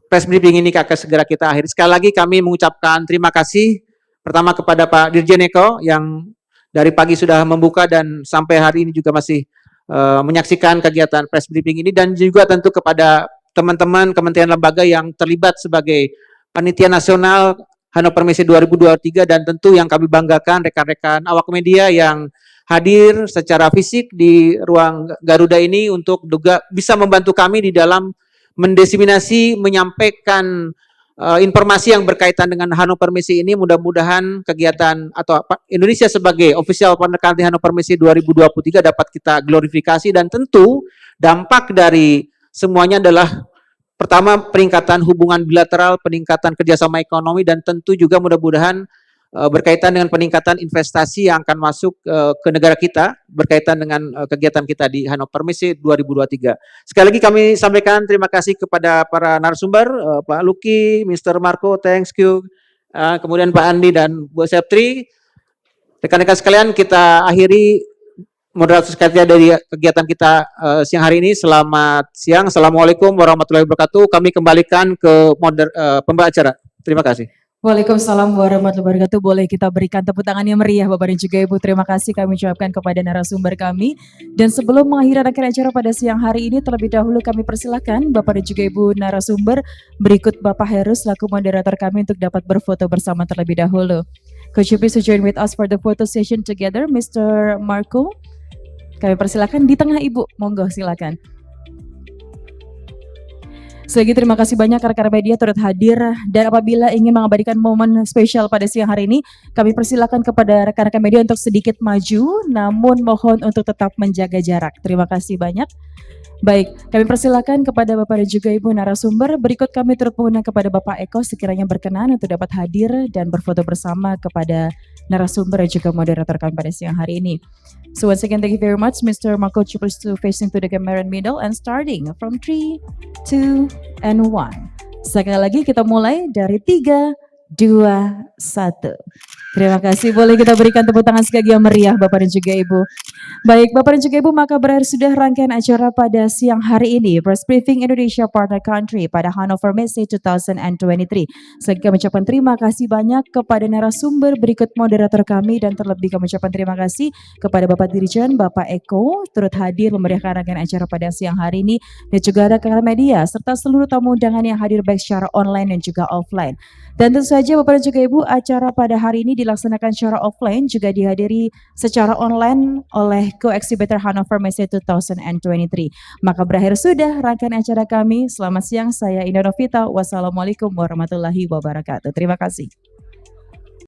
press briefing ini akan segera kita akhiri. Sekali lagi kami mengucapkan terima kasih pertama kepada Pak Dirjen Eko yang dari pagi sudah membuka dan sampai hari ini juga masih menyaksikan kegiatan press briefing ini, dan juga tentu kepada teman-teman kementerian lembaga yang terlibat sebagai panitia nasional Hannover Messe 2023, dan tentu yang kami banggakan rekan-rekan awak media yang hadir secara fisik di ruang Garuda ini untuk juga bisa membantu kami di dalam mendiseminasi, menyampaikan informasi yang berkaitan dengan Hannover Messe ini. Mudah-mudahan kegiatan atau Indonesia sebagai official partner country Hannover Messe 2023 dapat kita glorifikasi, dan tentu dampak dari semuanya adalah pertama peningkatan hubungan bilateral, peningkatan kerjasama ekonomi, dan tentu juga mudah-mudahan berkaitan dengan peningkatan investasi yang akan masuk ke negara kita berkaitan dengan kegiatan kita di Hannover Messe 2023. Sekali lagi kami sampaikan terima kasih kepada para narasumber, Pak Luki, Mr. Marco, thanks you, kemudian Pak Andi dan Bu Septri. Rekan-rekan sekalian, kita akhiri moderator sekalian dari kegiatan kita siang hari ini. Selamat siang, Assalamualaikum warahmatullahi wabarakatuh. Kami kembalikan ke pembawa acara. Terima kasih. Waalaikumsalam warahmatullahi wabarakatuh. Boleh kita berikan tepuk tangan yang meriah Bapak dan juga Ibu. Terima kasih kami ucapkan kepada narasumber kami. Dan sebelum mengakhiri rangkaian acara pada siang hari ini, terlebih dahulu kami persilakan Bapak dan juga Ibu narasumber berikut Bapak Heru selaku moderator kami untuk dapat berfoto bersama terlebih dahulu. Could you please join with us for the photo session together, Mr. Marco? Kami persilakan di tengah Ibu, monggo silakan. Sekali lagi terima kasih banyak rekan-rekan media turut hadir, dan apabila ingin mengabadikan momen spesial pada siang hari ini, kami persilakan kepada rekan-rekan media untuk sedikit maju, namun mohon untuk tetap menjaga jarak. Terima kasih banyak. Baik, kami persilakan kepada Bapak dan juga Ibu narasumber. Berikut kami turut mengundang kepada Bapak Eko sekiranya berkenan untuk dapat hadir dan berfoto bersama kepada narasumber dan juga moderator kami pada siang hari ini. So once again, thank you very much, Mr. Marco Chupers, to facing to the camera and middle, and starting from 3, 2, and 1. Sekali lagi kita mulai dari 3, 2, 1. Terima kasih, boleh kita berikan tepuk tangan sekali yang meriah Bapak dan juga Ibu. Baik Bapak dan juga Ibu, maka berakhir sudah rangkaian acara pada siang hari ini Press Briefing Indonesia Partner Country pada Hannover Messe 2023. Saya kami ucapkan terima kasih banyak kepada narasumber berikut moderator kami, dan terlebih kami ucapkan terima kasih kepada Bapak Dirjen Bapak Eko turut hadir memeriahkan rangkaian acara pada siang hari ini, dan juga rekan media serta seluruh tamu undangan yang hadir baik secara online dan juga offline. Dan tentu saja Bapak dan juga Ibu, acara pada hari ini dilaksanakan secara offline juga dihadiri secara online oleh co-exhibitor Hannover Messe 2023. Maka berakhir sudah rangkaian acara kami. Selamat siang, saya Indah Novita. Wassalamualaikum warahmatullahi wabarakatuh. Terima kasih.